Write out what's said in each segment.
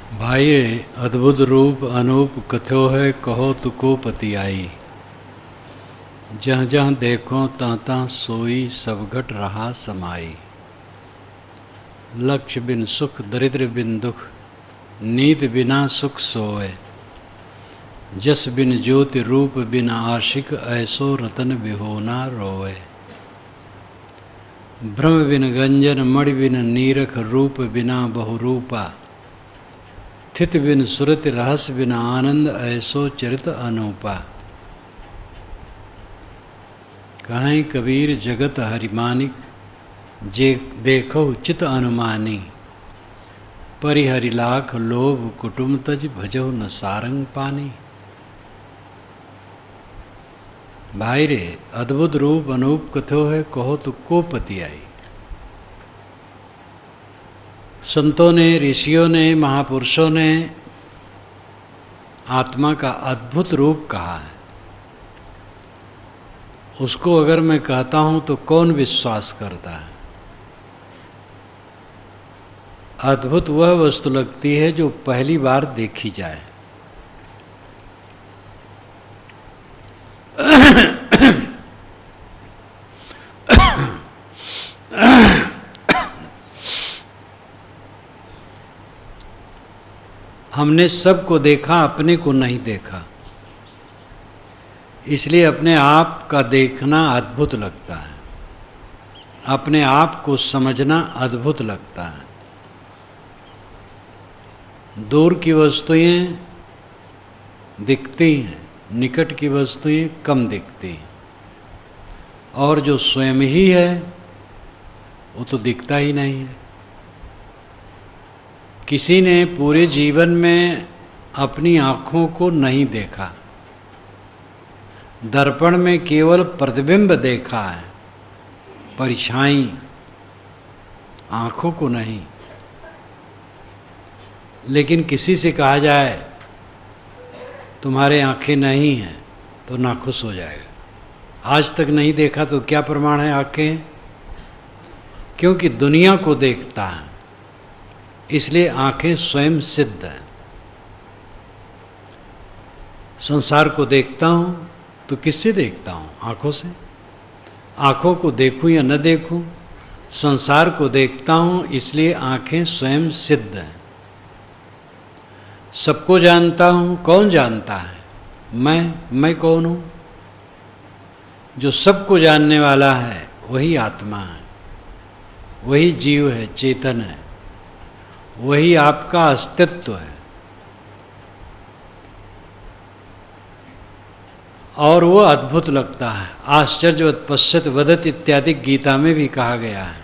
भाई रे अद्भुत रूप अनूप कथ्यो है कहो तुको पति आई। जहाँ जहाँ देखो तहाँ तहाँ सोई सब घट रहा समाई। लक्ष्य बिन सुख दरिद्र बिन दुख नींद बिना सुख सोए। जस बिन ज्योति रूप बिन आशिक ऐसो रतन बिहोना रोए। भ्रम बिन गंजन मणि बिन नीरख रूप बिना बहुरूपा। स्थित बिन सुरत रहस्य बिन आनंद ऐसो चरित अनूपा। कहीं कबीर जगत हरिमानिक जे देखो चित अनुमानी। परिहरि लाख लोभ कुटुम तज भजो न सारंग पानी। भाई रे अद्भुत रूप अनूप कथो है कहो तो को पति आई। संतों ने ऋषियों ने महापुरुषों ने आत्मा का अद्भुत रूप कहा है। उसको अगर मैं कहता हूं तो कौन विश्वास करता है। अद्भुत वह वस्तु लगती है जो पहली बार देखी जाए। हमने सबको देखा, अपने को नहीं देखा, इसलिए अपने आप का देखना अद्भुत लगता है। अपने आप को समझना अद्भुत लगता है। दूर की वस्तुएं दिखती हैं, निकट की वस्तुएं कम दिखती हैं, और जो स्वयं ही है वो तो दिखता ही नहीं है। किसी ने पूरे जीवन में अपनी आँखों को नहीं देखा, दर्पण में केवल प्रतिबिंब देखा है, परछाई, आँखों को नहीं। लेकिन किसी से कहा जाए तुम्हारे आँखें नहीं हैं तो नाखुश हो जाएगा। आज तक नहीं देखा तो क्या प्रमाण है आँखें? क्योंकि दुनिया को देखता है, इसलिए आंखें स्वयं सिद्ध हैं। संसार को देखता हूं तो किससे देखता हूं? आंखों से। आंखों को देखूं या न देखूं, संसार को देखता हूं, इसलिए आंखें स्वयं सिद्ध हैं। सबको जानता हूं, कौन जानता है? मैं कौन हूं? जो सबको जानने वाला है वही आत्मा है, वही जीव है, चेतन है, वही आपका अस्तित्व है। और वो अद्भुत लगता है। आश्चर्यवत् पश्यत वदत इत्यादि गीता में भी कहा गया है,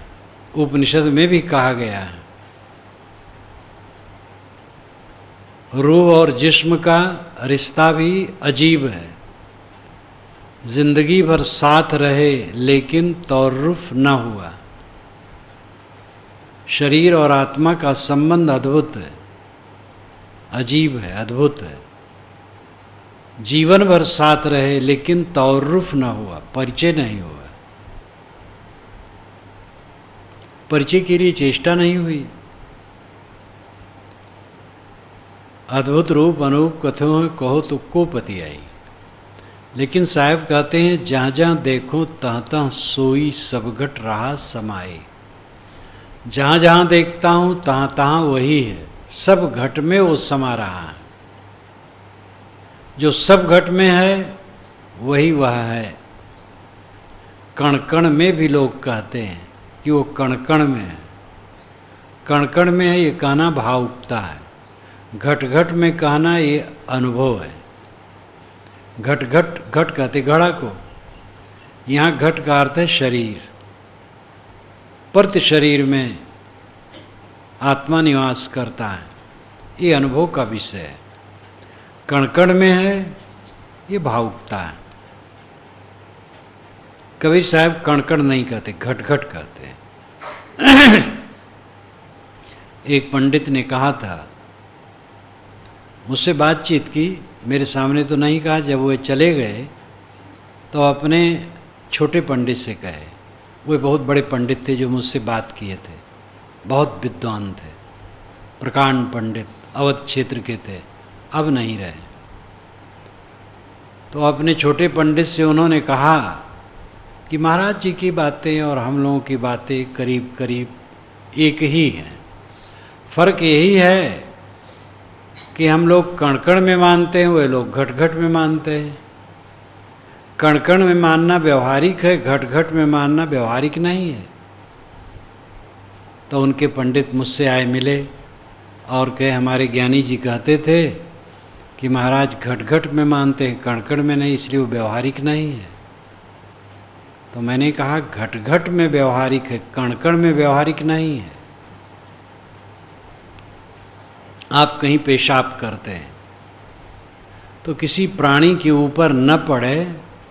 उपनिषद में भी कहा गया है। रूह और जिस्म का रिश्ता भी अजीब है। जिंदगी भर साथ रहे लेकिन तौर्रुफ न हुआ। शरीर और आत्मा का संबंध अद्भुत है, अजीब है, अद्भुत है। जीवन भर साथ रहे लेकिन तौर्रुफ न हुआ, परिचय नहीं हुआ, परिचय के लिए चेष्टा नहीं हुई। अद्भुत रूप अनूप कथो कहो तो को पति आई। लेकिन साहब कहते हैं जहाँ जहाँ देखो तहाँ तहाँ सोई सब घट रहा समाई। जहाँ जहाँ देखता हूँ तहाँ तहाँ वही है, सब घट में वो समा रहा है। जो सब घट में है वही वह है। कण कण में भी लोग कहते हैं कि वो कण कण में है। कण कण में है ये कहना भाव उठता है, घट घट में कहना ये अनुभव है। घट घट घट कहते घड़ा को, यहाँ घट का अर्थ है शरीर। प्रति शरीर में आत्मा निवास करता है, ये अनुभव का विषय है। कण कण में है ये भावुकता है। कबीर साहब कण कण नहीं कहते, घट घट कहते हैं। एक पंडित ने कहा था, मुझसे बातचीत की, मेरे सामने तो नहीं कहा। जब वो चले गए तो अपने छोटे पंडित से कहे। वो बहुत बड़े पंडित थे जो मुझसे बात किए थे, बहुत विद्वान थे। प्रकांड पंडित अवध क्षेत्र के थे, अब नहीं रहे। तो अपने छोटे पंडित से उन्होंने कहा कि महाराज जी की बातें और हम लोगों की बातें करीब करीब एक ही हैं। फर्क यही है कि हम लोग कण कण में मानते हैं, वे लोग घट घट में मानते हैं। कण कण में मानना व्यवहारिक है, घट घट में मानना व्यवहारिक नहीं है। तो उनके पंडित मुझसे आए मिले और कहे हमारे ज्ञानी जी कहते थे कि महाराज घट घट में मानते हैं, कण कण में नहीं, इसलिए वो व्यवहारिक नहीं है। तो मैंने कहा घट घट में व्यवहारिक है, कण कण में व्यवहारिक नहीं है। आप कहीं पेशाब करते हैं तो किसी प्राणी के ऊपर न पड़े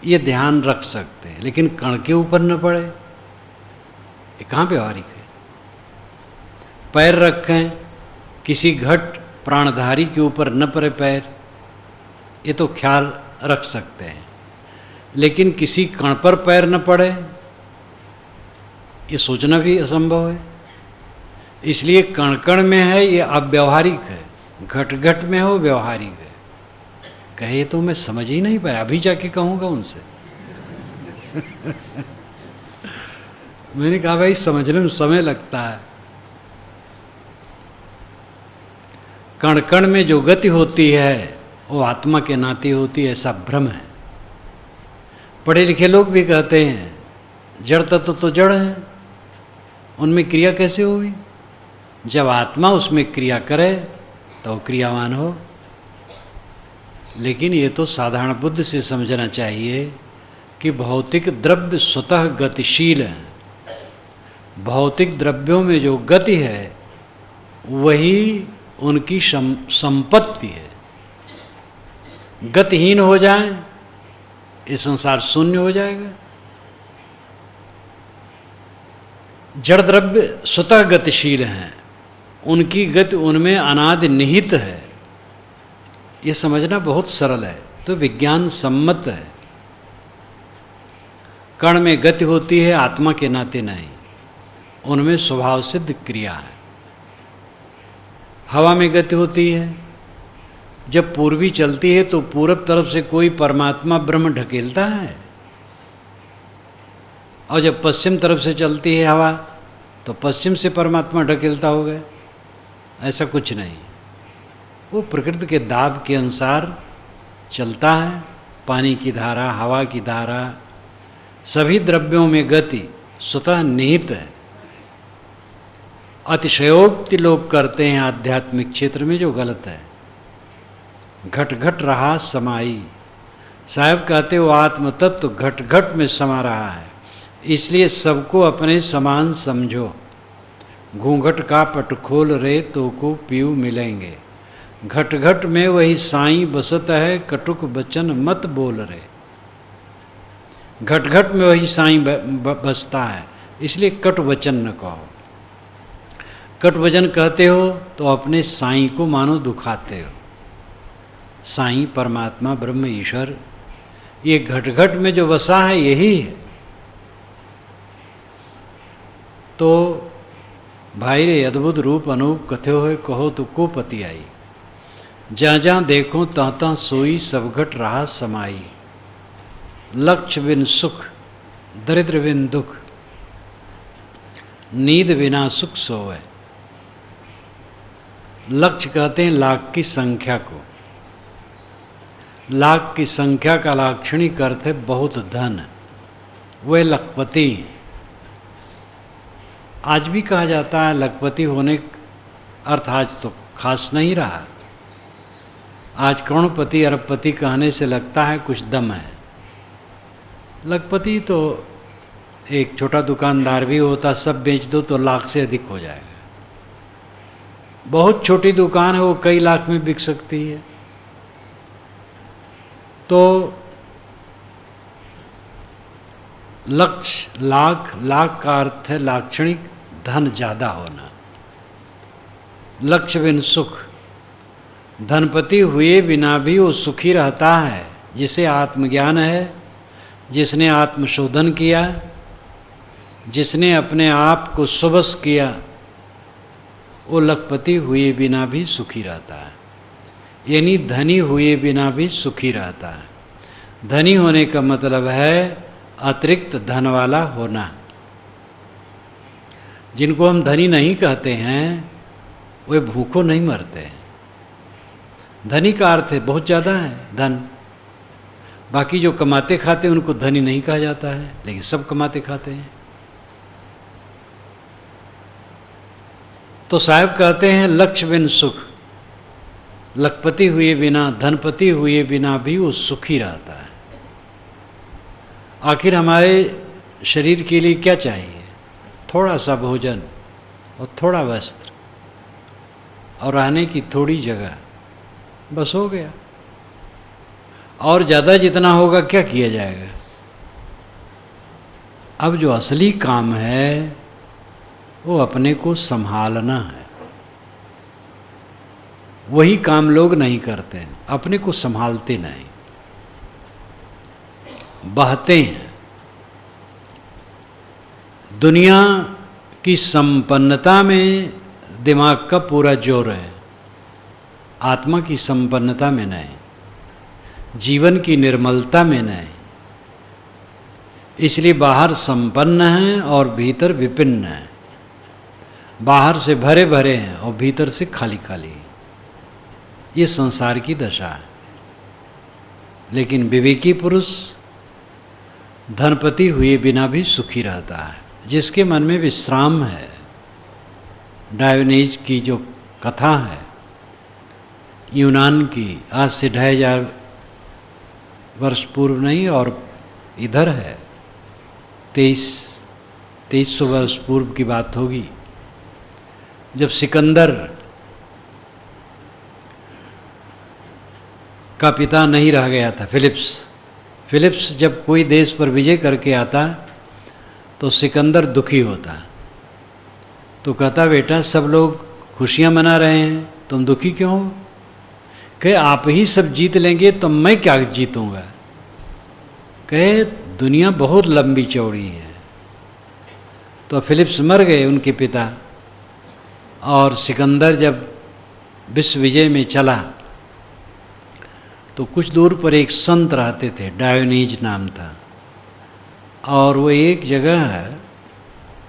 ये ध्यान रख सकते हैं, लेकिन कण के ऊपर न पड़े, ये कहाँ व्यवहारिक है। पैर रखें, किसी घट प्राणधारी के ऊपर न पड़े पैर, ये तो ख्याल रख सकते हैं, लेकिन किसी कण पर पैर न पड़े ये सोचना भी असंभव है। इसलिए कण कण में है ये अव्यवहारिक है, घट घट में हो व्यवहारिक है। कहे तो मैं समझ ही नहीं पाया, अभी जाके कहूँगा उनसे। मैंने कहा भाई समझने में समय लगता है। कण कण में जो गति होती है वो आत्मा के नाते होती है, ऐसा भ्रम है। पढ़े लिखे लोग भी कहते हैं जड़ तत्व तो जड़ है, उनमें क्रिया कैसे होगी? जब आत्मा उसमें क्रिया करे तो क्रियावान हो। लेकिन ये तो साधारण बुद्धि से समझना चाहिए कि भौतिक द्रव्य स्वतः गतिशील है। भौतिक द्रव्यों में जो गति है वही उनकी संपत्ति है। गतिहीन हो जाए ये संसार शून्य हो जाएगा। जड़ द्रव्य स्वतः गतिशील हैं, उनकी गति उनमें अनादि निहित है। ये समझना बहुत सरल है, तो विज्ञान सम्मत है। कण में गति होती है, आत्मा के नाते नहीं, उनमें स्वभाव सिद्ध क्रिया है। हवा में गति होती है, जब पूर्वी चलती है तो पूरब तरफ से कोई परमात्मा ब्रह्म ढकेलता है, और जब पश्चिम तरफ से चलती है हवा तो पश्चिम से परमात्मा ढकेलता होगा। ऐसा कुछ नहीं, वो प्रकृति के दाब के अनुसार चलता है। पानी की धारा, हवा की धारा, सभी द्रव्यों में गति स्वतः निहित है। अतिशयोक्ति लोग करते हैं आध्यात्मिक क्षेत्र में, जो गलत है। घट घट रहा समाई, साहब कहते हो आत्म तत्व घट घट में समा रहा है, इसलिए सबको अपने समान समझो। घूंघट का पट खोल रे तो को पीऊ मिलेंगे, घट घट में वही साईं बसत है, कटुक बचन मत बोल रे। घट घट में वही साईं बसता है, इसलिए कटु वचन न कहो। कटु वचन कहते हो तो अपने साईं को मानो दुखाते हो। साईं परमात्मा ब्रह्म ईश्वर ये घट घट में जो बसा है यही है। तो भाई रे अद्भुत रूप अनूप कथ्यो है, कहो तो को पति आई। जहाँ जहाँ देखो तहाँ तहाँ सोई, सब घट रहा समाई। लक्ष्य बिन सुख, दरिद्र बिन दुख, नींद बिना सुख सोए। लक्ष्य कहते हैं लाख की संख्या को। लाख की संख्या का लाक्षणिक अर्थ है बहुत धन, वह लखपति। आज भी कहा जाता है लखपति होने का अर्थ आज तो खास नहीं रहा। आज करोड़पति अरबपति कहने से लगता है कुछ दम है। लखपति तो एक छोटा दुकानदार भी होता, सब बेच दो तो लाख से अधिक हो जाएगा। बहुत छोटी दुकान है, वो कई लाख में बिक सकती है। तो लक्ष्य लाख, लाख का अर्थ है लाक्षणिक धन ज़्यादा होना। लक्ष्य बिन सुख, धनपति हुए बिना भी वो सुखी रहता है। जिसे आत्मज्ञान है, जिसने आत्मशोधन किया, जिसने अपने आप को सुबस किया, वो लखपति हुए बिना भी सुखी रहता है, यानी धनी हुए बिना भी सुखी रहता है। धनी होने का मतलब है अतिरिक्त धन वाला होना। जिनको हम धनी नहीं कहते हैं वे भूखों नहीं मरते हैं। धनी का अर्थ है बहुत ज़्यादा है धन। बाकी जो कमाते खाते हैं उनको धनी नहीं कहा जाता है, लेकिन सब कमाते खाते हैं। तो साहब कहते हैं लक्ष्य बिन सुख, लखपति हुए बिना, धनपति हुए बिना भी वो सुखी रहता है। आखिर हमारे शरीर के लिए क्या चाहिए? थोड़ा सा भोजन और थोड़ा वस्त्र और रहने की थोड़ी जगह, बस हो गया। और ज़्यादा जितना होगा क्या किया जाएगा? अब जो असली काम है वो अपने को संभालना है। वही काम लोग नहीं करते हैं, अपने को संभालते नहीं, बहते हैं। दुनिया की संपन्नता में दिमाग का पूरा जोर है, आत्मा की संपन्नता में नहीं, जीवन की निर्मलता में नहीं। इसलिए बाहर संपन्न है और भीतर विपिन्न है। बाहर से भरे भरे हैं और भीतर से खाली खाली। ये संसार की दशा है। लेकिन विवेकी पुरुष धनपति हुए बिना भी सुखी रहता है, जिसके मन में विश्राम है। डायोनीज की जो कथा है यूनान की, आज से 2500 वर्ष पूर्व नहीं, और इधर है 2300 वर्ष पूर्व की बात होगी, जब सिकंदर का पिता नहीं रह गया था, फिलिप्स जब कोई देश पर विजय करके आता तो सिकंदर दुखी होता। तो कहता बेटा सब लोग खुशियां मना रहे हैं, तुम दुखी क्यों हो? कहे आप ही सब जीत लेंगे तो मैं क्या जीतूंगा? कहे दुनिया बहुत लंबी चौड़ी है। तो फिलिप्स मर गए उनके पिता, और सिकंदर जब विश्व विजय में चला तो कुछ दूर पर एक संत रहते थे, डायोनीज नाम था, और वो एक जगह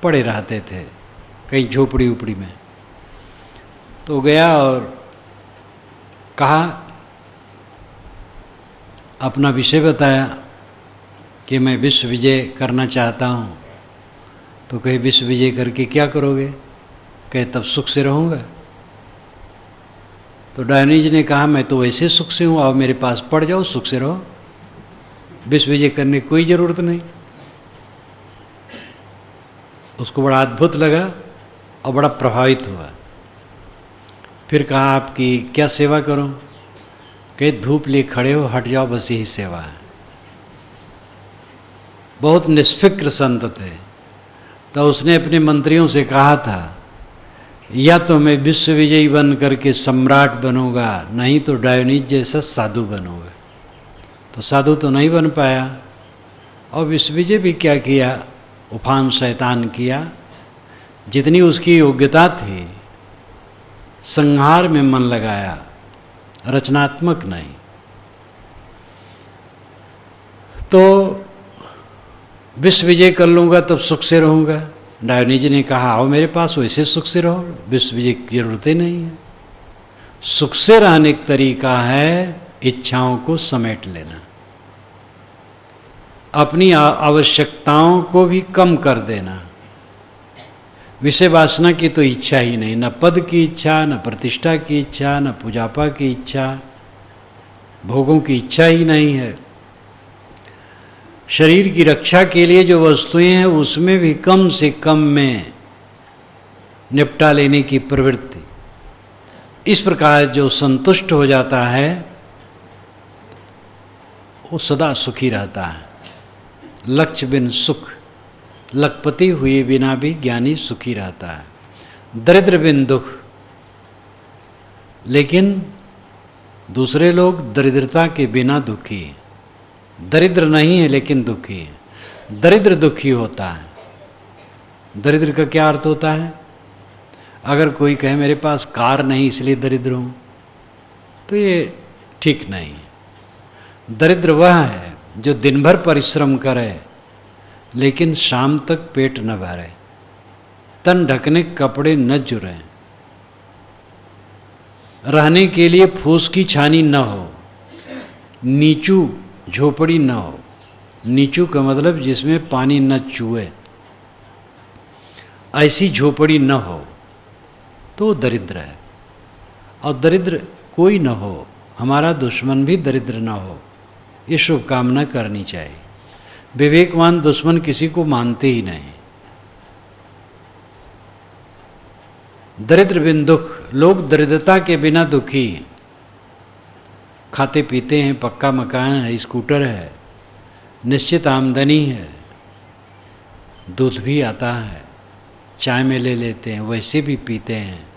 पड़े रहते थे कहीं झोपड़ी उपड़ी में। तो गया और कहा, अपना विषय बताया कि मैं विश्व विजय करना चाहता हूँ। तो कहे विश्व विजय करके क्या करोगे? कहे तब सुख से रहूँगा। तो डायोनीज ने कहा मैं तो वैसे सुख से हूँ, अब मेरे पास पड़ जाओ, सुख से रहो, विश्व विजय करने की कोई ज़रूरत नहीं। उसको बड़ा अद्भुत लगा और बड़ा प्रभावित हुआ। फिर कहा आपकी क्या सेवा करूं? कहे धूप लिए खड़े हो, हट जाओ, बस यही सेवा है। बहुत निष्फिक्र संत थे। तो उसने अपने मंत्रियों से कहा था या तो मैं विश्व विजयी बन करके सम्राट बनूंगा, नहीं तो डायोनीज जैसा साधु बनूंगा। तो साधु तो नहीं बन पाया, और विश्व विजय भी क्या किया, उफान शैतान किया। जितनी उसकी योग्यता थी संहार में मन लगाया, रचनात्मक नहीं। तो विश्व विजय कर लूँगा तब सुख से रहूँगा। डायोनीज ने कहा आओ मेरे पास, वैसे सुख से रहो, विश्व विजय की जरूरत ही नहीं है। सुख से रहने का तरीका है इच्छाओं को समेट लेना, अपनी आवश्यकताओं को भी कम कर देना। विषय वासना की तो इच्छा ही नहीं, न पद की इच्छा, न प्रतिष्ठा की इच्छा, न पूजापा की इच्छा, भोगों की इच्छा ही नहीं है। शरीर की रक्षा के लिए जो वस्तुएं हैं उसमें भी कम से कम में निपटा लेने की प्रवृत्ति। इस प्रकार जो संतुष्ट हो जाता है वो सदा सुखी रहता है। लक्ष्य बिन सुख, लखपति हुए बिना भी ज्ञानी सुखी रहता है। दरिद्र बिन दुख, लेकिन दूसरे लोग दरिद्रता के बिना दुखी हैं। दरिद्र नहीं है लेकिन दुखी है। दरिद्र दुखी होता है। दरिद्र का क्या अर्थ होता है? अगर कोई कहे मेरे पास कार नहीं इसलिए दरिद्र हूँ, तो ये ठीक नहीं है। दरिद्र वह है जो दिन भर परिश्रम करे लेकिन शाम तक पेट न भरे, तन ढकने कपड़े न जुड़े, रहने के लिए फूस की छानी न हो, नीचू झोपड़ी न हो। नीचू का मतलब जिसमें पानी न चूहे, ऐसी झोपड़ी न हो तो दरिद्र है। और दरिद्र कोई न हो, हमारा दुश्मन भी दरिद्र न हो, ये शुभकामना करनी चाहिए। विवेकवान दुश्मन किसी को मानते ही नहीं। दरिद्र बिन दुख, लोग दरिद्रता के बिना दुखी हैं। खाते पीते हैं, पक्का मकान है, स्कूटर है, निश्चित आमदनी है, दूध भी आता है, चाय में ले लेते हैं, वैसे भी पीते हैं,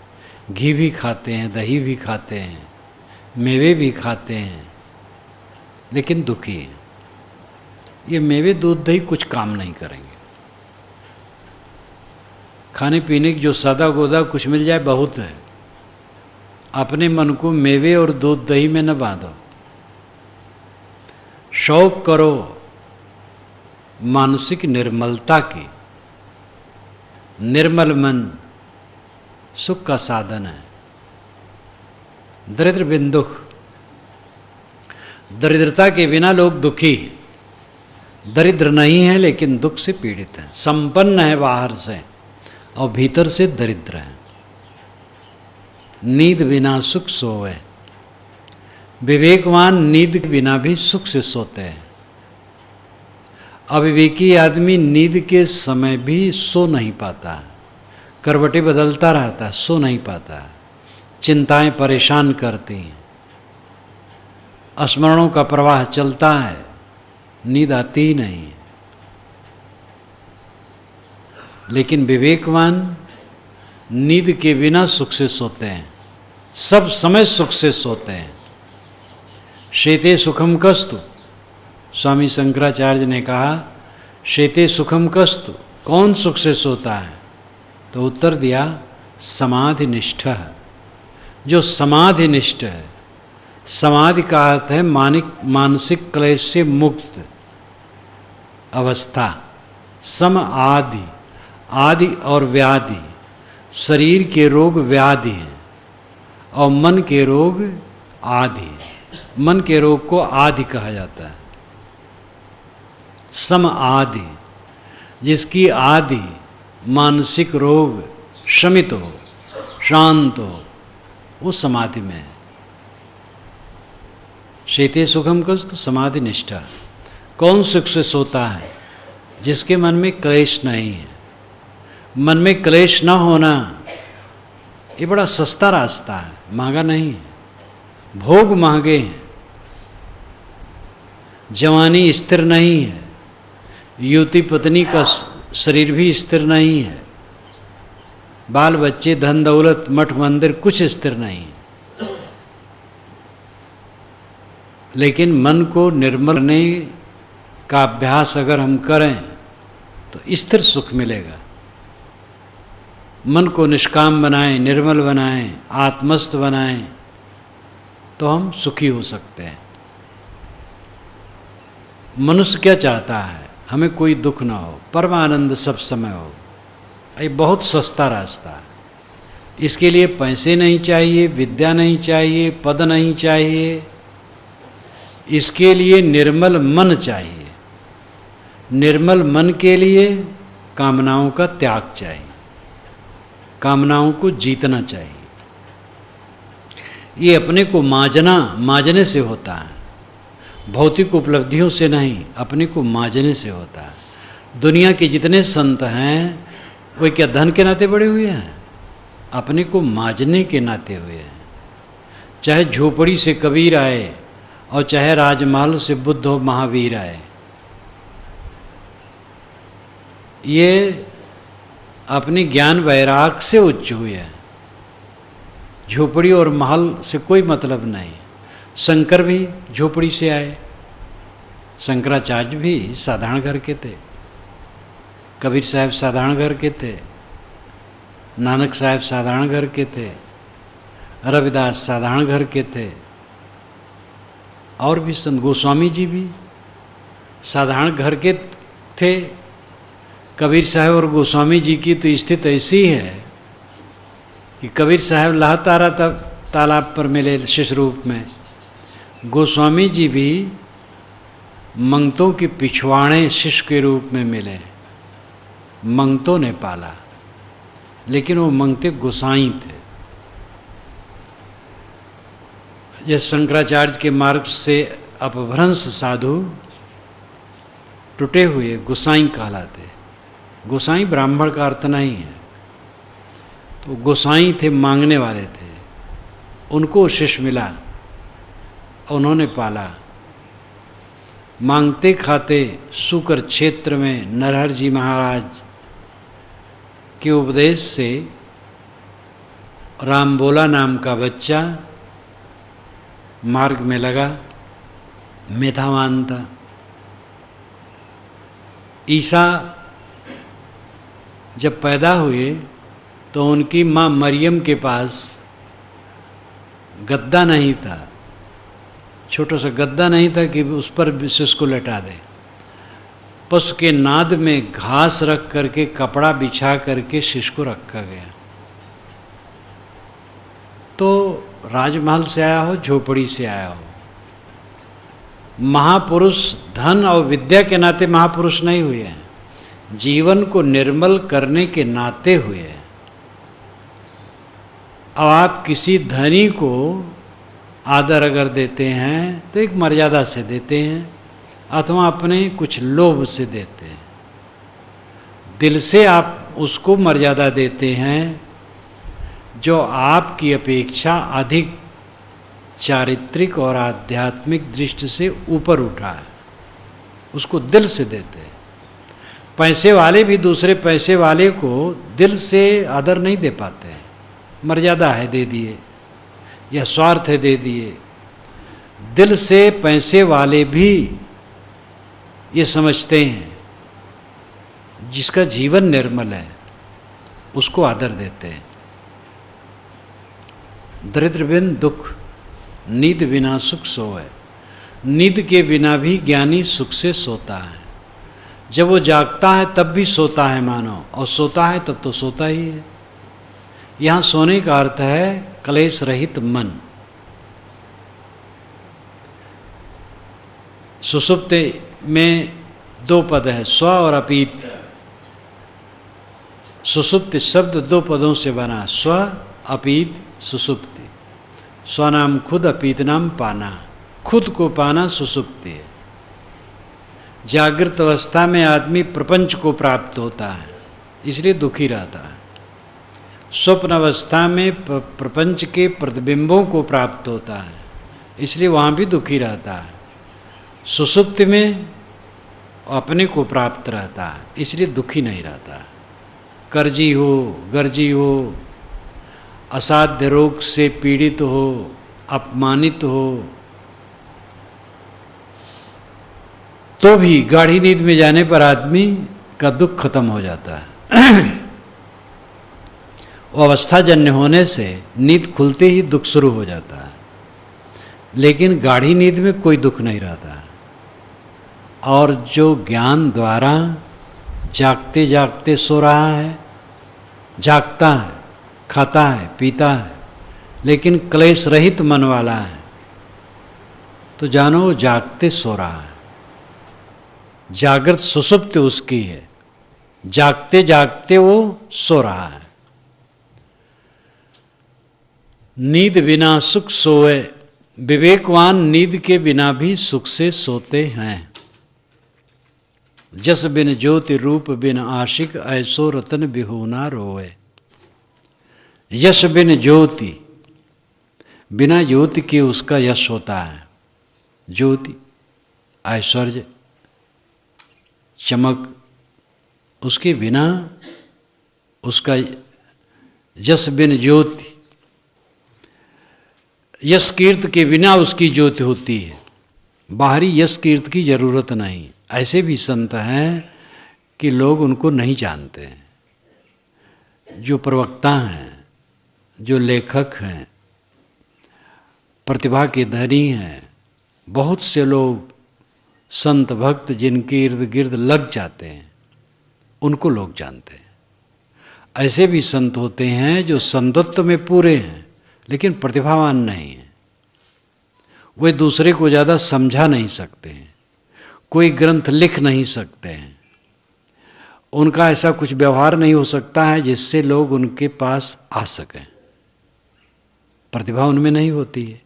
घी भी खाते हैं, दही भी खाते हैं, मेवे भी खाते हैं, लेकिन दुखी है। ये मेवे दूध दही कुछ काम नहीं करेंगे। खाने पीने की जो सादा गोदा कुछ मिल जाए बहुत है। अपने मन को मेवे और दूध दही में न बांधो। शौक करो मानसिक निर्मलता की। निर्मल मन सुख का साधन है। दरिद्र बिन दुख, दरिद्रता के बिना लोग दुखी हैं। दरिद्र नहीं है लेकिन दुख से पीड़ित है। संपन्न है बाहर से और भीतर से दरिद्र है। नींद बिना सुख सोए। विवेकवान नींद के बिना भी सुख से सोते हैं। अविवेकी आदमी नींद के समय भी सो नहीं पाता, करवटें बदलता रहता है, सो नहीं पाता। चिंताएं परेशान करती हैं, स्मरणों का प्रवाह चलता है, नींद आती ही नहीं। लेकिन विवेकवान नींद के बिना सुख से सोते हैं, सब समय सुख से सोते हैं। शेते सुखम कस्तु, स्वामी शंकराचार्य ने कहा शेते सुखम कस्तु, कौन सुख से सोता है? तो उत्तर दिया समाधि निष्ठ, जो समाधि निष्ठ है। समाधि का अर्थ है मानसिक क्लेश से मुक्त अवस्था। सम आदि, आदि और व्याधि, शरीर के रोग व्याधि हैं और मन के रोग आदि हैं। मन के रोग को आदि कहा जाता है। सम आदि, जिसकी आदि मानसिक रोग शमित हो, शांत हो, वो समाधि में है। शेते सुखम कस्तु समाधि निष्ठा। कौन सुख से सोता है? जिसके मन में क्लेश नहीं है। मन में क्लेश न होना ये बड़ा सस्ता रास्ता है, महंगा नहीं है। भोग महंगे हैं, जवानी स्थिर नहीं है, युवती पत्नी का शरीर भी स्थिर नहीं है, बाल बच्चे, धन दौलत, मठ मंदिर कुछ स्थिर नहीं है। लेकिन मन को निर्मल करने का अभ्यास अगर हम करें तो स्थिर सुख मिलेगा। मन को निष्काम बनाएं, निर्मल बनाएं, आत्मस्थ बनाएं तो हम सुखी हो सकते हैं। मनुष्य क्या चाहता है? हमें कोई दुख ना हो, परमानंद सब समय हो। ये बहुत सस्ता रास्ता है। इसके लिए पैसे नहीं चाहिए, विद्या नहीं चाहिए, पद नहीं चाहिए। इसके लिए निर्मल मन चाहिए। निर्मल मन के लिए कामनाओं का त्याग चाहिए, कामनाओं को जीतना चाहिए। ये अपने को मांजने से होता है, भौतिक उपलब्धियों से नहीं, अपने को मांजने से होता है। दुनिया के जितने संत हैं वे क्या धन के नाते बड़े हुए हैं? अपने को मांजने के नाते हुए हैं। चाहे झोपड़ी से कबीर आए और चाहे राजमहल से बुद्ध हो महावीर आए, ये अपनी ज्ञान वैराग से उच्च हुए हैं। झोपड़ी और महल से कोई मतलब नहीं। शंकर भी झोपड़ी से आए, शंकराचार्य भी साधारण घर के थे, कबीर साहब साधारण घर के थे, नानक साहब साधारण घर के थे, रविदास साधारण घर के थे, और भी संत गोस्वामी जी भी साधारण घर के थे। कबीर साहब और गोस्वामी जी की तो स्थिति ऐसी है कि कबीर साहब लाहतारा तब तालाब पर मिले शिष्य रूप में, गोस्वामी जी भी मंगतों के पिछवाड़े शिष्य के रूप में मिले। मंगतों ने पाला, लेकिन वो मंगते गोसाई थे। यह शंकराचार्य के मार्ग से अपभ्रंश साधु टूटे हुए गोसाई कहलाते। गोसाई ब्राह्मण का अर्थ नहीं है, तो गोसाई थे, मांगने वाले थे। उनको शिष्य मिला, उन्होंने पाला। मांगते खाते शुकर क्षेत्र में नरहर जी महाराज के उपदेश से राम बोला नाम का बच्चा मार्ग में लगा, मेधावान था। ईसा जब पैदा हुए तो उनकी माँ मरियम के पास गद्दा नहीं था, छोटा सा गद्दा नहीं था कि उस पर शिशु को लेटा दे। पशु के नाद में घास रख करके, कपड़ा बिछा करके शिशु को रखा गया। तो राजमहल से आया हो, झोपड़ी से आया हो, महापुरुष धन और विद्या के नाते महापुरुष नहीं हुए हैं, जीवन को निर्मल करने के नाते हुए हैं। अब आप किसी धनी को आदर अगर देते हैं तो एक मर्यादा से देते हैं, अथवा अपने कुछ लोभ से देते हैं। दिल से आप उसको मर्यादा देते हैं जो आपकी अपेक्षा अधिक चारित्रिक और आध्यात्मिक दृष्टि से ऊपर उठा है, उसको दिल से देते हैं। पैसे वाले भी दूसरे पैसे वाले को दिल से आदर नहीं दे पाते हैं। मर्यादा है दे दिए, या स्वार्थ है दे दिए। दिल से पैसे वाले भी ये समझते हैं जिसका जीवन निर्मल है उसको आदर देते हैं। दरिद्र बिन दुख, नींद बिना सुख सोए। नींद के बिना भी ज्ञानी सुख से सोता है। जब वो जागता है तब भी सोता है मानो, और सोता है तब तो सोता ही है। यहाँ सोने का अर्थ है क्लेश रहित मन। सुषुप्ति में दो पद है, स्व और अपीत। सुषुप्ति शब्द दो पदों से बना, स्व अपीत सुषुप्ति। स्व नाम खुद, अपीत नाम पाना। खुद को पाना सुषुप्ति है। जागृत अवस्था में आदमी प्रपंच को प्राप्त होता है, इसलिए दुखी रहता है। स्वप्न अवस्था में प्रपंच के प्रतिबिंबों को प्राप्त होता है, इसलिए वहाँ भी दुखी रहता है। सुषुप्ति में अपने को प्राप्त रहता है, इसलिए दुखी नहीं रहता। कर्जी हो, गर्जी हो, असाध्य रोग से पीड़ित हो, अपमानित हो, तो भी गाढ़ी नींद में जाने पर आदमी का दुख खत्म हो जाता है। वो अवस्थाजन्य होने से नींद खुलते ही दुख शुरू हो जाता है, लेकिन गाढ़ी नींद में कोई दुख नहीं रहता। और जो ज्ञान द्वारा जागते जागते सो रहा है, जागता है, खाता है, पीता है, लेकिन क्लेश रहित मन वाला है, तो जानो वो जागते सो रहा है। जागृत सुषुप्ति उसकी है, जागते जागते वो सो रहा है। नींद बिना सुख सोए। विवेकवान नींद के बिना भी सुख से सोते हैं। जस बिन ज्योति रूप बिन आशिक, ऐसो रतन बिहूना रोए। यश बिन ज्योति, बिना ज्योति के उसका यश होता है। ज्योति ऐश्वर्य, चमक, उसके बिना उसका यश बिन ज्योति, यश कीर्त के बिना उसकी ज्योति होती है। बाहरी यश कीर्त की जरूरत नहीं। ऐसे भी संत हैं कि लोग उनको नहीं जानते हैं, जो प्रवक्ता हैं, जो लेखक हैं, प्रतिभा के धनी हैं, बहुत से लोग संत भक्त जिनके इर्द गिर्द लग जाते हैं, उनको लोग जानते हैं। ऐसे भी संत होते हैं जो संतत्व में पूरे हैं लेकिन प्रतिभावान नहीं हैं। वे दूसरे को ज़्यादा समझा नहीं सकते हैं, कोई ग्रंथ लिख नहीं सकते हैं, उनका ऐसा कुछ व्यवहार नहीं हो सकता है जिससे लोग उनके पास आ सकें। प्रतिभा उनमें नहीं होती है,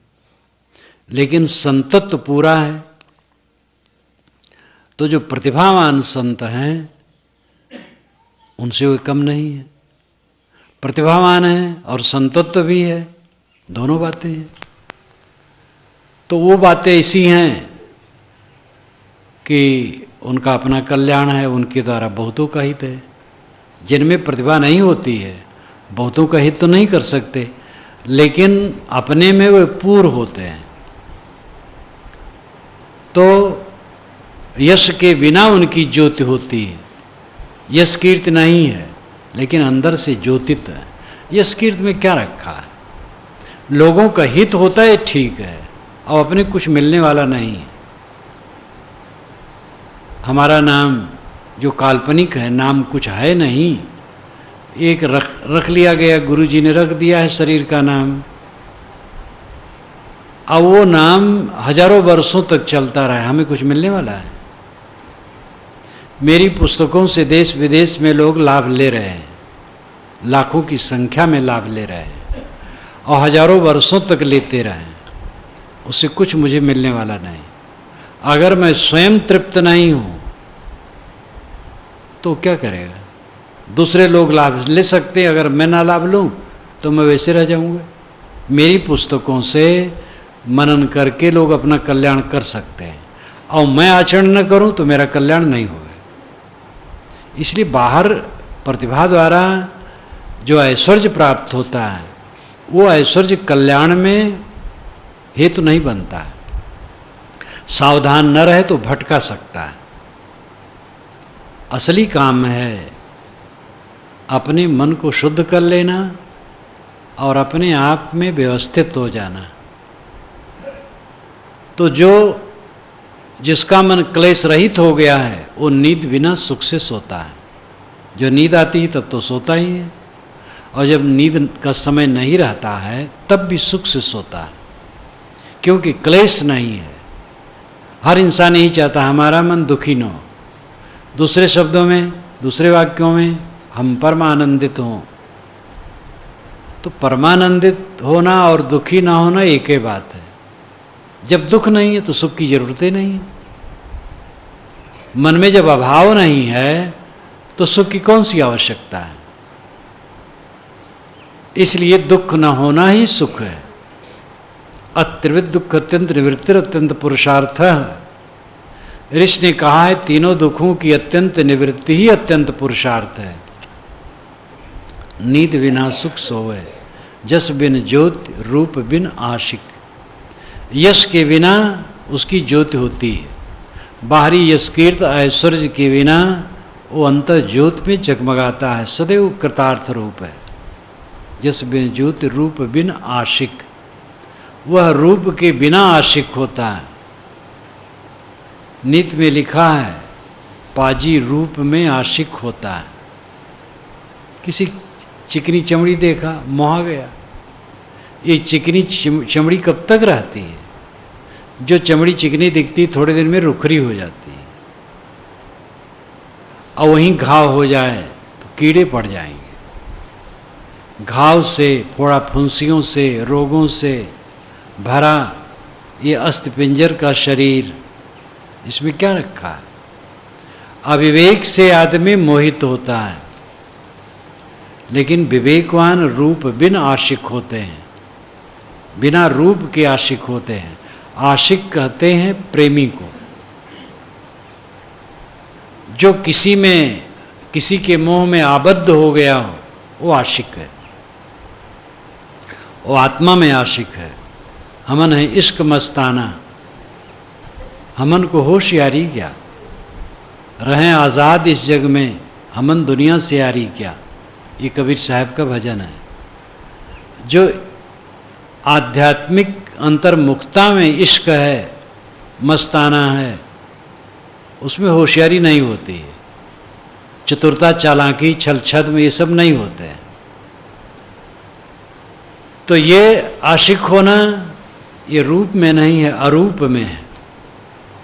लेकिन संतत्व पूरा है। तो जो प्रतिभावान संत हैं उनसे वे कम नहीं है, प्रतिभावान है और संतत्व भी है, दोनों बातें हैं। तो वो बातें ऐसी हैं कि उनका अपना कल्याण है, उनके द्वारा बहुतों का हित है। जिनमें प्रतिभा नहीं होती है बहुतों का हित तो नहीं कर सकते, लेकिन अपने में वे पूर्ण होते हैं। तो यश के बिना उनकी ज्योति होती है। यश कीर्ति नहीं है लेकिन अंदर से ज्योतित है। यश कीर्ति में क्या रखा है? लोगों का हित होता है, ठीक है, और अपने कुछ मिलने वाला नहीं है। हमारा नाम जो काल्पनिक है, नाम कुछ है नहीं, एक रख लिया गया, गुरु जी ने रख दिया है शरीर का नाम। अब वो नाम हजारों वर्षों तक चलता रहा है, हमें कुछ मिलने वाला है? मेरी पुस्तकों से देश विदेश में लोग लाभ ले रहे हैं, लाखों की संख्या में लाभ ले रहे हैं और हजारों वर्षों तक लेते रहे, उससे कुछ मुझे मिलने वाला नहीं। अगर मैं स्वयं तृप्त नहीं हूँ तो क्या करेगा? दूसरे लोग लाभ ले सकते हैं, अगर मैं ना लाभ लूँ तो मैं वैसे रह जाऊँगा। मेरी पुस्तकों से मनन करके लोग अपना कल्याण कर सकते हैं और मैं आचरण न करूँ तो मेरा कल्याण नहीं होगा। इसलिए बाहर प्रतिभा द्वारा जो ऐश्वर्य प्राप्त होता है वो ऐश्वर्य कल्याण में हेतु नहीं बनता है। सावधान न रहे तो भटका सकता है। असली काम है अपने मन को शुद्ध कर लेना और अपने आप में व्यवस्थित हो जाना। तो जिसका मन क्लेश रहित हो गया है वो नींद बिना सुख से सोता है। जो नींद आती है तब तो सोता ही है, और जब नींद का समय नहीं रहता है तब भी सुख से सोता है, क्योंकि क्लेश नहीं है। हर इंसान यही चाहता है हमारा मन दुखी न हो। दूसरे शब्दों में, दूसरे वाक्यों में, हम परमानंदित हों। तो परमानंदित होना और दुखी ना होना एक ही बात है। जब दुख नहीं है तो सुख की जरूरत ही नहीं है। मन में जब अभाव नहीं है तो सुख की कौन सी आवश्यकता है? इसलिए दुख न होना ही सुख है। अत्रिविध दुख अत्यंत निवृत्तिर अत्यंत पुरुषार्थ। ऋषि ने कहा है तीनों दुखों की अत्यंत निवृत्ति ही अत्यंत पुरुषार्थ है। नींद बिना सुख सोवे, जस बिन ज्योति, रूप बिन आशिक। यश के बिना उसकी ज्योति होती है। बाहरी यश कीर्त ऐश्वर्य के बिना वो अंतर ज्योति में जगमगाता है, सदैव कृतार्थ रूप है। जस बिन ज्योति, रूप बिन आशिक। वह रूप के बिना आशिक होता है। नित्य में लिखा है पाजी रूप में आशिक होता है। किसी चिकनी चमड़ी देखा, मोहा गया। ये चिकनी चमड़ी कब तक रहती है? जो चमड़ी चिकनी दिखती थोड़े दिन में रुखरी हो जाती है, और वहीं घाव हो जाए तो कीड़े पड़ जाएंगे। घाव से, फोड़ा फुंसियों से, रोगों से भरा ये अस्थिपिंजर का शरीर, इसमें क्या रखा है? अविवेक से आदमी मोहित होता है, लेकिन विवेकवान रूप बिन आशिक होते हैं, बिना रूप के आशिक होते हैं। आशिक कहते हैं प्रेमी को। जो किसी के मोह में आबद्ध हो गया हो वो आशिक है, वो आत्मा में आशिक है। हमन है इश्क मस्ताना। हमन को होशियारी क्या, रहें आज़ाद इस जग में, हमन दुनिया से यारी क्या। ये कबीर साहब का भजन है। जो आध्यात्मिक अंतर्मुखता में इश्क है, मस्ताना है, उसमें होशियारी नहीं होती है, चतुरता, चालाकी, छल छद्म ये सब नहीं होते हैं। तो ये आशिक होना ये रूप में नहीं है, अरूप में है,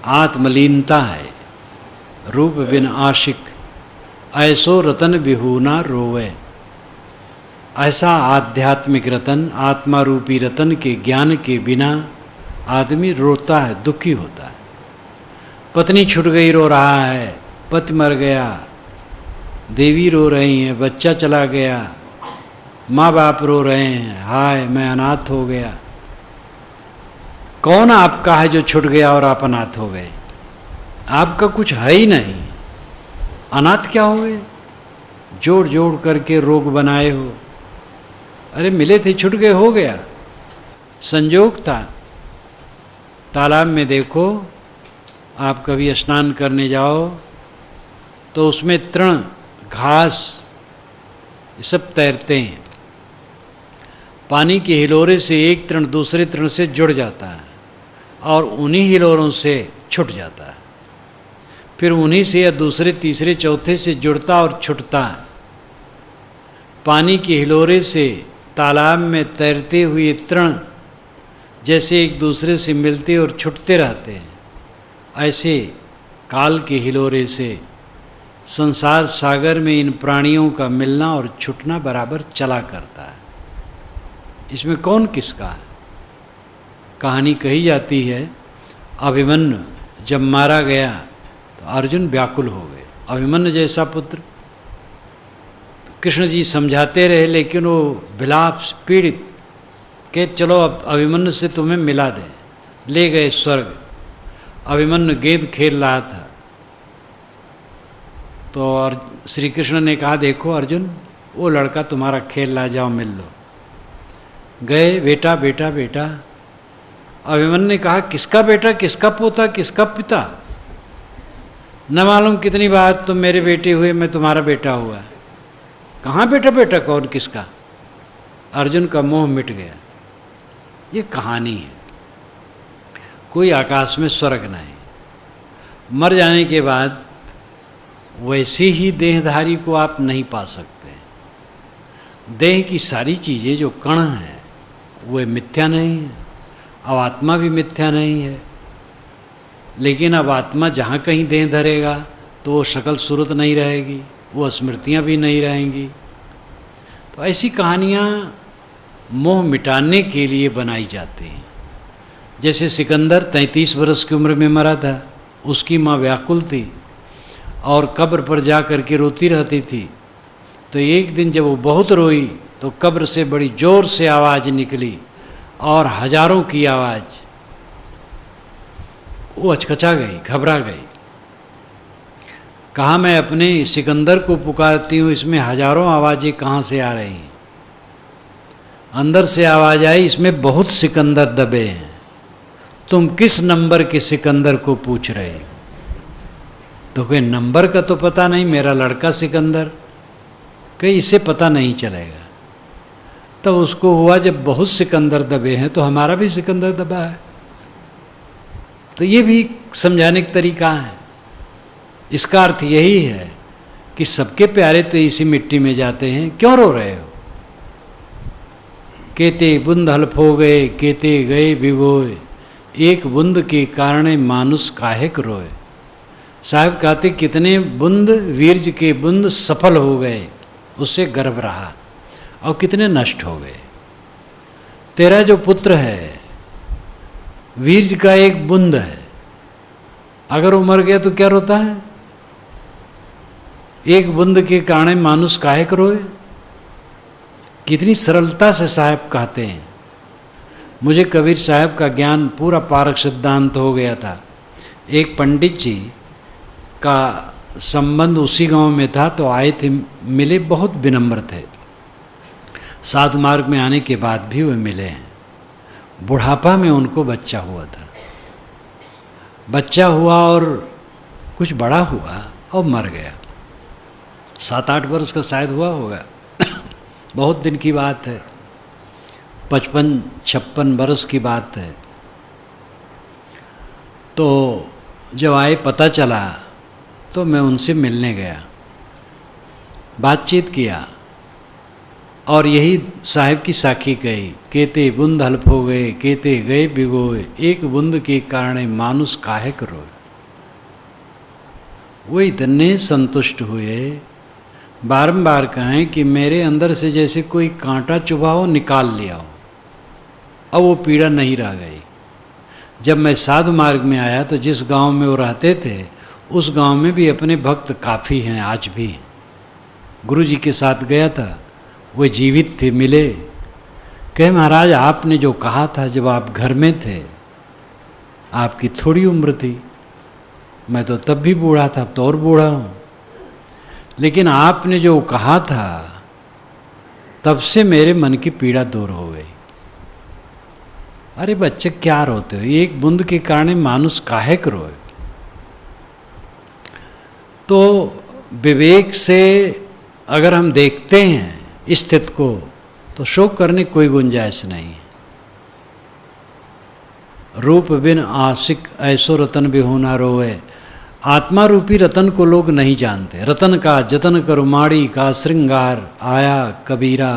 आत्मलीनता है। रूप बिन आशिक ऐसो रतन बिहूना रोवे। ऐसा आध्यात्मिक रतन, आत्मा रूपी रतन के ज्ञान के बिना आदमी रोता है, दुखी होता है। पत्नी छूट गई रो रहा है, पति मर गया, देवी रो रही हैं, बच्चा चला गया, माँ बाप रो रहे हैं, हाय मैं अनाथ हो गया। कौन आपका है जो छूट गया और आप अनाथ हो गए? आपका कुछ है ही नहीं, अनाथ क्या हो गए? जोड़ जोड़ करके रोग बनाए हो। अरे मिले थे, छूट गए, हो गया, संजोग था। तालाब में देखो, आप कभी स्नान करने जाओ तो उसमें तृण, घास ये सब तैरते हैं। पानी के हिलोरे से एक तृण दूसरे तृण से जुड़ जाता है और उन्हीं हिलोरों से छूट जाता है, फिर उन्हीं से या दूसरे तीसरे चौथे से जुड़ता और छूटता है। पानी के हिलोरे से तालाब में तैरते हुए तृण जैसे एक दूसरे से मिलते और छूटते रहते हैं, ऐसे काल के हिलोरे से संसार सागर में इन प्राणियों का मिलना और छूटना बराबर चला करता है। इसमें कौन किसका है? कहानी कही जाती है, अभिमन्यु जब मारा गया तो अर्जुन व्याकुल हो गए। अभिमन्यु जैसा पुत्र, कृष्ण जी समझाते रहे लेकिन वो विलाप पीड़ित के चलो अब अभिमन्यु से तुम्हें मिला दें, ले गए स्वर्ग। अभिमन्यु गेंद खेल रहा था तो और श्री कृष्ण ने कहा देखो अर्जुन, वो लड़का तुम्हारा खेल रहा, जाओ मिल लो। गए, बेटा बेटा बेटा। अभिमन्यु ने कहा किसका बेटा, किसका पोता, किसका पिता? न मालूम कितनी बार तुम मेरे बेटे हुए, मैं तुम्हारा बेटा हुआ। कहाँ बेटा बेटा कौन किसका? अर्जुन का मोह मिट गया। ये कहानी है, कोई आकाश में स्वर्ग नहीं। मर जाने के बाद वैसे ही देहधारी को आप नहीं पा सकते। देह की सारी चीज़ें जो कण हैं वो मिथ्या नहीं है, अब आत्मा भी मिथ्या नहीं है। लेकिन अब आत्मा जहाँ कहीं देह धरेगा तो वो शकल सूरत नहीं रहेगी, वो स्मृतियाँ भी नहीं रहेंगी। तो ऐसी कहानियाँ मोह मिटाने के लिए बनाई जाती हैं। जैसे सिकंदर 33 वर्ष की उम्र में मरा था, उसकी माँ व्याकुल थी और कब्र पर जा कर के रोती रहती थी। तो एक दिन जब वो बहुत रोई तो कब्र से बड़ी जोर से आवाज़ निकली और हजारों की आवाज़। वो अचकचा गई, घबरा गई। कहा मैं अपने सिकंदर को पुकारती हूँ, इसमें हजारों आवाज़ें कहाँ से आ रही हैं? अंदर से आवाज़ आई, इसमें बहुत सिकंदर दबे हैं, तुम किस नंबर के सिकंदर को पूछ रहे हो? तो कोई नंबर का तो पता नहीं, मेरा लड़का सिकंदर, कहीं इसे पता नहीं चलेगा। तब उसको हुआ जब बहुत सिकंदर दबे हैं तो हमारा भी सिकंदर दबा है। तो ये भी समझाने का तरीका है। इसका अर्थ यही है कि सबके प्यारे तो इसी मिट्टी में जाते हैं, क्यों रो रहे हो? केते बूंद हल्फ हो गए, केते गए भिगोए, एक बूंद के कारण मानुष काहेक रोए। साहब कहते कितने बूंद वीर्ज के बूंद सफल हो गए, उससे गर्भ रहा, और कितने नष्ट हो गए। तेरा जो पुत्र है वीर्ज का एक बूंद है, अगर वो मर गया तो क्या रोता है? एक बूंद के कारण मानुष काहेक रोए। कितनी सरलता से साहब कहते हैं। मुझे कबीर साहब का ज्ञान पूरा पारक सिद्धांत हो गया था। एक पंडित जी का संबंध उसी गांव में था तो आए थे, मिले, बहुत विनम्र थे। साधु मार्ग में आने के बाद भी वे मिले हैं। बुढ़ापा में उनको बच्चा हुआ था, बच्चा हुआ और कुछ बड़ा हुआ और मर गया। 7-8 वर्ष का शायद हुआ होगा। बहुत दिन की बात है, 55-56 बरस की बात है। तो जब आए पता चला तो मैं उनसे मिलने गया, बातचीत किया और यही साहिब की साखी कही, केते बूंद हल्फ हो गए, केते गए भिगोए, एक बूंद के कारण मानुष काहे करो। वो इतने संतुष्ट हुए, बारंबार कहें कि मेरे अंदर से जैसे कोई कांटा चुभा हो निकाल लिया हो, अब वो पीड़ा नहीं रह गई। जब मैं साधु मार्ग में आया तो जिस गांव में वो रहते थे उस गांव में भी अपने भक्त काफ़ी हैं आज भी। गुरु जी के साथ गया था, वो जीवित थे, मिले, कहे महाराज आपने जो कहा था जब आप घर में थे, आपकी थोड़ी उम्र थी, मैं तो तब भी बूढ़ा था, अब तो और बूढ़ा हूँ, लेकिन आपने जो कहा था तब से मेरे मन की पीड़ा दूर हो गई। अरे बच्चे क्या रोते हो, एक बूंद के कारण मानुष काहे रोए। तो विवेक से अगर हम देखते हैं स्थिति को तो शोक करने कोई गुंजाइश नहीं। रूप बिन आशिक ऐसो रतन बिहुना रोए। आत्मा रूपी रतन को लोग नहीं जानते। रतन का जतन करो माड़ी का श्रृंगार, आया कबीरा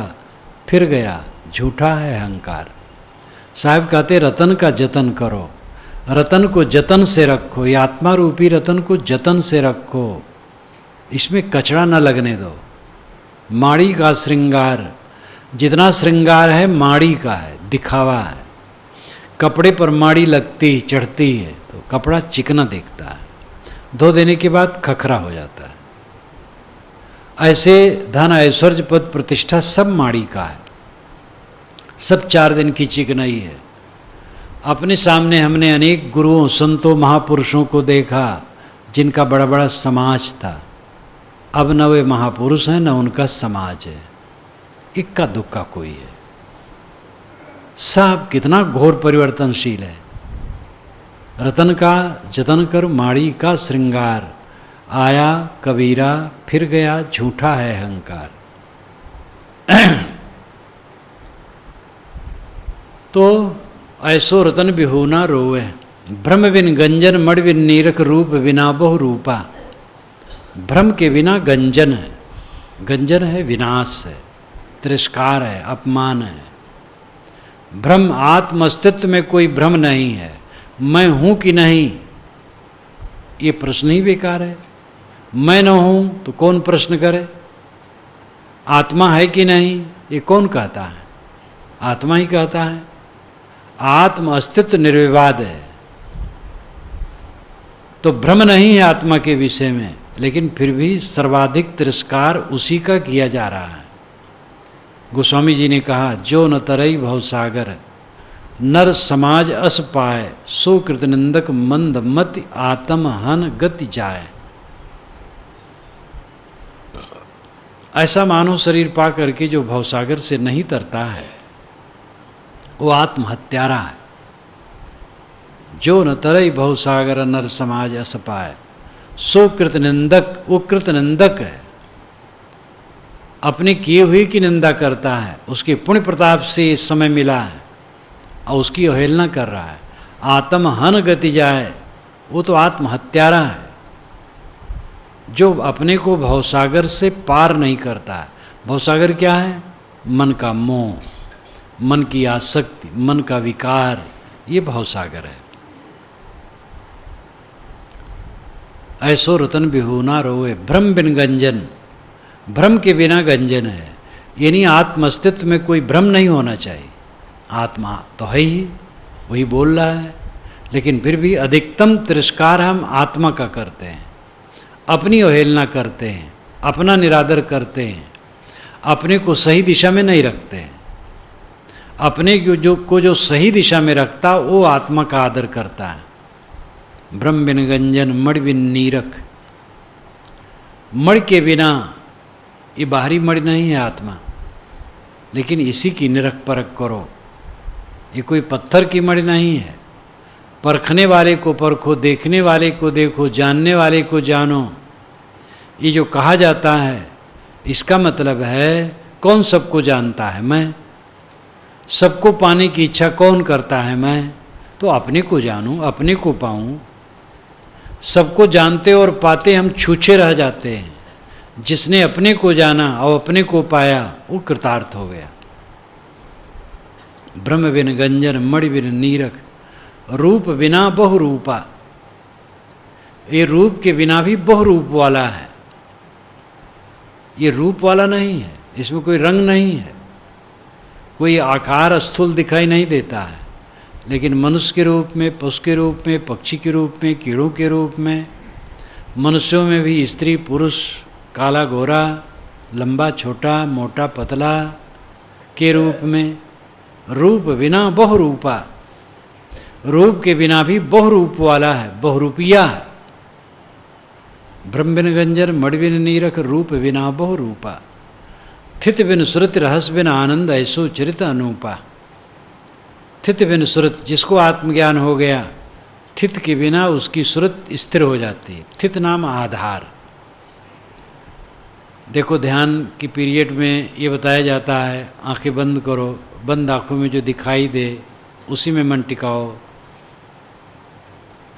फिर गया झूठा है अहंकार। साहब कहते रतन का जतन करो, रतन को जतन से रखो, ये आत्मा रूपी रतन को जतन से रखो, इसमें कचरा न लगने दो। माड़ी का श्रृंगार, जितना श्रृंगार है माड़ी का है, दिखावा है। कपड़े पर माड़ी लगती चढ़ती है तो कपड़ा चिकना दिखता है, धो देने के बाद खखरा हो जाता है। ऐसे धन ऐश्वर्य पद प्रतिष्ठा सब माड़ी का है, सब 4 दिन की चिकनाई है। अपने सामने हमने अनेक गुरुओं संतों महापुरुषों को देखा जिनका बड़ा बड़ा समाज था, अब न वे महापुरुष हैं न उनका समाज है, इक्का दुक्का कोई है। सब कितना घोर परिवर्तनशील है। रतन का जतन कर माड़ी का श्रृंगार, आया कबीरा फिर गया झूठा है अहंकार। तो ऐसो रतन बिहुना रोवे, भ्रम बिन गंजन मड़ बिन नीरख रूप बिना बहु रूपा। भ्रम के बिना गंजन है, गंजन है विनाश है, तिरस्कार है, अपमान है। भ्रम आत्म अस्तित्व में कोई भ्रम नहीं है, मैं हूं कि नहीं ये प्रश्न ही बेकार है। मैं न हूं तो कौन प्रश्न करे, आत्मा है कि नहीं ये कौन कहता है, आत्मा ही कहता है। आत्म अस्तित्व निर्विवाद है, तो भ्रम नहीं है आत्मा के विषय में, लेकिन फिर भी सर्वाधिक तिरस्कार उसी का किया जा रहा है। गोस्वामी जी ने कहा, जो न तरई भवसागर नर समाज अस पाए, सो कृतनिंदक मंद मति आत्म हन गति जाए। ऐसा मानव शरीर पा करके जो भवसागर से नहीं तरता है वो आत्महत्यारा है। जो न तरई भवसागर नर समाज अस पाए, सो कृतनिंदक, वो कृतनिंदक है, अपने किए हुए की निंदा करता है, उसके पुण्य प्रताप से ये समय मिला है और उसकी अवहेलना कर रहा है। आत्म हन गति जाए, वो तो आत्महत्यारा है जो अपने को भवसागर से पार नहीं करता है। भवसागर क्या है, मन का मोह, मन की आसक्ति, मन का विकार, ये भवसागर है। ऐसो रतन बिहुना रोए, भ्रम बिन गंजन, भ्रम के बिना गंजन है, यानी आत्म अस्तित्व में कोई भ्रम नहीं होना चाहिए। आत्मा तो है ही, वही बोल रहा है, लेकिन फिर भी अधिकतम तिरस्कार हम आत्मा का करते हैं, अपनी अवहेलना करते हैं, अपना निरादर करते हैं, अपने को सही दिशा में नहीं रखते हैं। अपने को जो सही दिशा में रखता वो आत्मा का आदर करता है। ब्रह्म बिन गंजन मड़ बिन नीरख, मड़ के बिना, ये बाहरी मड़ नहीं है आत्मा, लेकिन इसी की निरख परख करो। ये कोई पत्थर की मड़ नहीं है। परखने वाले को परखो, देखने वाले को देखो, जानने वाले को जानो। ये जो कहा जाता है इसका मतलब है कौन सबको जानता है? मैं। सबको पाने की इच्छा कौन करता है? मैं। तो अपने को जानूं, अपने को पाऊं। सबको जानते और पाते हम छूछे रह जाते हैं। जिसने अपने को जाना और अपने को पाया वो कृतार्थ हो गया। ब्रह्म बिन गंजन मणि बिन नीरख, रूप बिना बहुरूपा। ये रूप के बिना भी बहुरूप वाला है। ये रूप वाला नहीं है, इसमें कोई रंग नहीं है, कोई आकार स्थूल दिखाई नहीं देता है। लेकिन मनुष्य के रूप में, पशु के रूप में, पक्षी के रूप में, कीड़ों के रूप में, मनुष्यों में भी स्त्री पुरुष, काला गोरा, लंबा छोटा, मोटा पतला के रूप में, रूप बिना बहुरूपा। रूप के बिना भी बहुरूप वाला है, बहुरूपिया है। ब्रह्म बिन गंजर मणि बिन नीरख, रूप बिना बहुरूपा। थित बिन सुरत रहस बिन आनंद, ऐसो चरित अनूपा। थित बिन सुरत, जिसको आत्मज्ञान हो गया, थित के बिना उसकी सुरत स्थिर हो जाती है। थित नाम आधार। देखो ध्यान की पीरियड में ये बताया जाता है, आंखें बंद करो, बंद आंखों में जो दिखाई दे उसी में मन टिकाओ।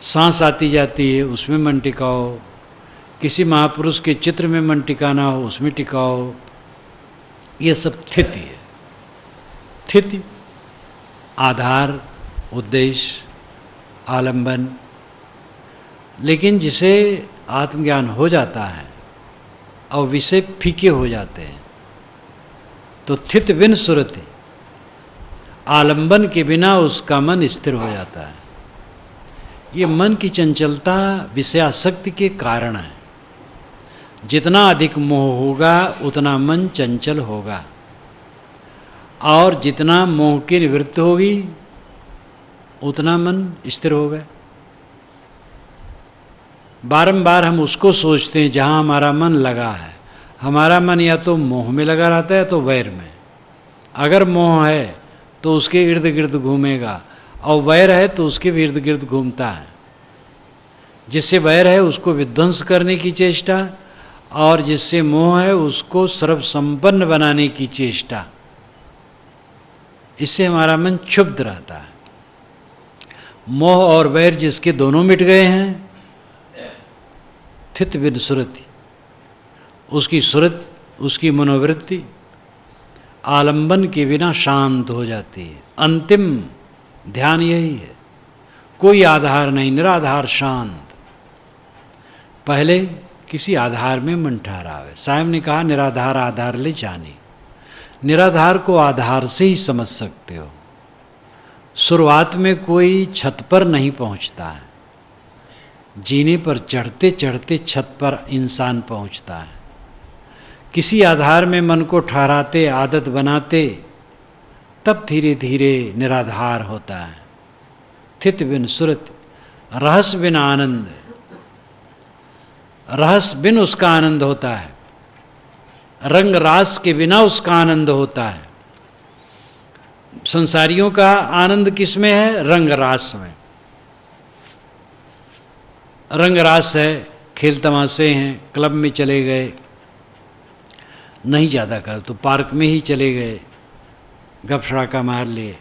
सांस आती जाती है उसमें मन टिकाओ। किसी महापुरुष के चित्र में मन टिकाना हो उसमें टिकाओ। ये सब स्थिति है। स्थिति, आधार, उद्देश्य, आलंबन। लेकिन जिसे आत्मज्ञान हो जाता है और विषय फीके हो जाते हैं तो थित बिन सुरति, आलंबन के बिना उसका मन स्थिर हो जाता है। ये मन की चंचलता विषयासक्ति के कारण है। जितना अधिक मोह होगा उतना मन चंचल होगा, और जितना मोह की निवृत्ति होगी उतना मन स्थिर होगा। बारंबार हम उसको सोचते हैं जहाँ हमारा मन लगा है। हमारा मन या तो मोह में लगा रहता है तो वैर में। अगर मोह है तो उसके इर्द गिर्द घूमेगा, और वैर है तो उसके भी इर्द गिर्द घूमता है। जिससे वैर है उसको विध्वंस करने की चेष्टा, और जिससे मोह है उसको सर्वसंपन्न बनाने की चेष्टा। इससे हमारा मन क्षुब्ध रहता है। मोह और वैर जिसके दोनों मिट गए हैं, थित बिन सुरति, उसकी सुरत, उसकी मनोवृत्ति आलंबन के बिना शांत हो जाती है। अंतिम ध्यान यही है, कोई आधार नहीं, निराधार शांत। पहले किसी आधार में मन ठहरावे। साहब ने कहा निराधार आधार ले जानी। निराधार को आधार से ही समझ सकते हो। शुरुआत में कोई छत पर नहीं पहुंचता है, जीने पर चढ़ते चढ़ते छत पर इंसान पहुंचता है। किसी आधार में मन को ठहराते, आदत बनाते, तब धीरे धीरे निराधार होता है। थित बिन सुरत, रहस बिन आनंद। रहस बिन उसका आनंद होता है, रंग रास के बिना उसका आनंद होता है। संसारियों का आनंद किस में है? रंग रास में। रंग रास है, खेल तमाशे हैं, क्लब में चले गए, नहीं ज़्यादा कर तो पार्क में ही चले गए, गप शड़ाका मार लिए,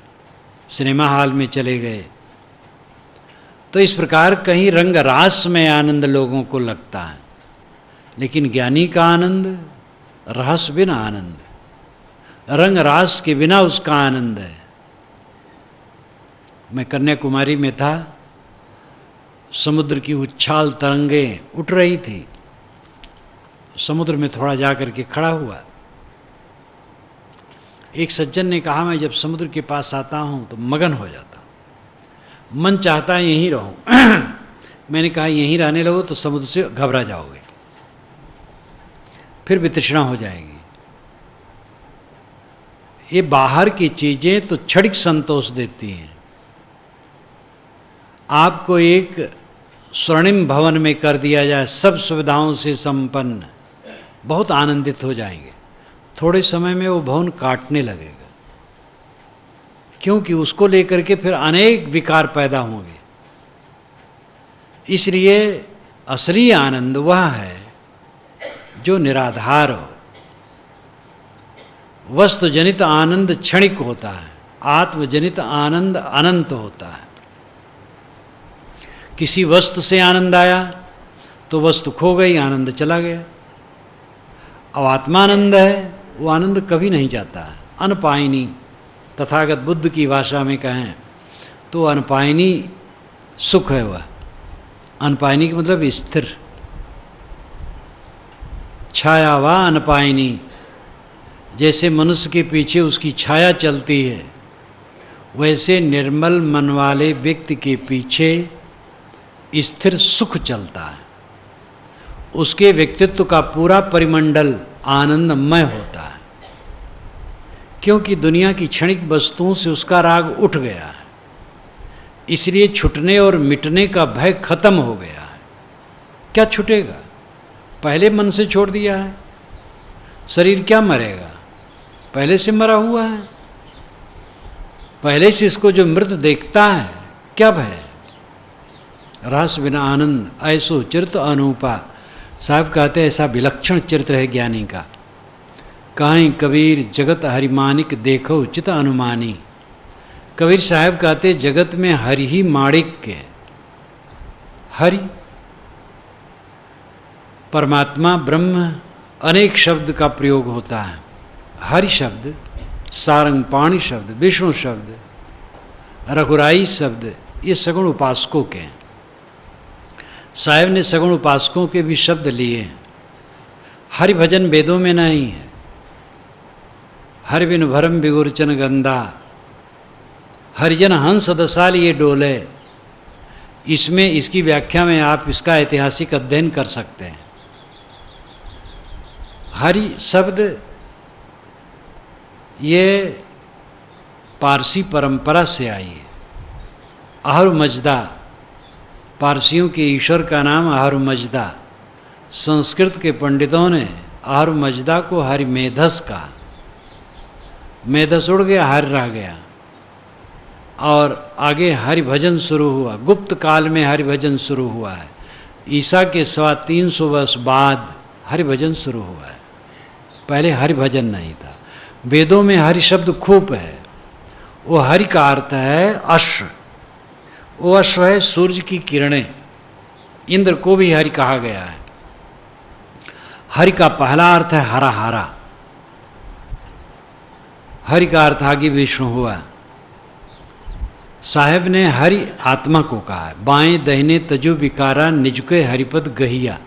सिनेमा हॉल में चले गए। तो इस प्रकार कहीं रंग रास में आनंद लोगों को लगता है। लेकिन ज्ञानी का आनंद रहस बिना आनंद, रंग रास के बिना उसका आनंद है। मैं कन्याकुमारी में था, समुद्र की उछाल तरंगें उठ रही थी। समुद्र में थोड़ा जा कर के खड़ा हुआ। एक सज्जन ने कहा मैं जब समुद्र के पास आता हूँ तो मगन हो जाता, मन चाहता है यहीं रहूं। मैंने कहा यहीं रहने लगो तो समुद्र से घबरा जाओगे, फिर वितृष्णा हो जाएगी। ये बाहर की चीजें तो क्षणिक संतोष देती हैं। आपको एक स्वर्णिम भवन में कर दिया जाए, सब सुविधाओं से संपन्न, बहुत आनंदित हो जाएंगे। थोड़े समय में वो भवन काटने लगेगा, क्योंकि उसको लेकर के फिर अनेक विकार पैदा होंगे। इसलिए असली आनंद वह है जो निराधार हो। वस्तुजनित आनंद क्षणिक होता है, आत्मजनित आनंद अनंत होता है। किसी वस्तु से आनंद आया तो वस्तु खो गई, आनंद चला गया। अब आत्मानंद है, वो आनंद कभी नहीं जाता है, अनपायनी। तथागत बुद्ध की भाषा में कहें तो अनपायनी सुख है वह। अनपायनी का मतलब स्थिर, छाया वा अनपायनी। जैसे मनुष्य के पीछे उसकी छाया चलती है, वैसे निर्मल मन वाले व्यक्ति के पीछे स्थिर सुख चलता है। उसके व्यक्तित्व का पूरा परिमंडल आनंदमय होता है, क्योंकि दुनिया की क्षणिक वस्तुओं से उसका राग उठ गया है। इसलिए छूटने और मिटने का भय खत्म हो गया है। क्या छूटेगा? पहले मन से छोड़ दिया है। शरीर क्या मरेगा? पहले से मरा हुआ है। पहले से इसको जो मृत देखता है, क्या भय? रस बिना आनंद ऐसो चित्त अनूपा। साहब कहते हैं ऐसा विलक्षण चरित्र है ज्ञानी का। काहीं कबीर जगत हरिमानिक देखो चित अनुमानी। कबीर साहब कहते जगत में हरि ही माणिक्य। हरि परमात्मा ब्रह्म अनेक शब्द का प्रयोग होता है। हरि शब्द, सारंग पाणी शब्द, विष्णु शब्द, रघुराई शब्द, ये सगुण उपासकों के हैं। साहब ने सगुण उपासकों के भी शब्द लिए हैं। हरि भजन वेदों में नहीं है। हरि बिन भरम बिगुरचन गंदा, हरिजन हंस दसाल ये डोले। इसमें इसकी व्याख्या में आप इसका ऐतिहासिक अध्ययन कर सकते हैं। हरि शब्द ये पारसी परंपरा से आई है। अहर मजदा, पारसियों के ईश्वर का नाम अहर मजदा। संस्कृत के पंडितों ने अहर मजदा को हरि मेधस कहा। मेधस उड़ गया, हरि रह गया, और आगे हरि भजन शुरू हुआ। गुप्त काल में हरि भजन शुरू हुआ है। ईसा के 350 वर्ष बाद हरि भजन शुरू हुआ है। पहले हरि भजन नहीं था। वेदों में हरि शब्द खूब है। वो हरि का अर्थ है अश्व। वो अश्व है सूर्य की किरणें। इंद्र को भी हरि कहा गया है। हरि का पहला अर्थ है हरा हरा। हरि का अर्थ आगे विष्णु हुआ। साहेब ने हरि आत्मा को कहा है। बाएं दहिने तजु विकारा निजके हरिपद गहिया।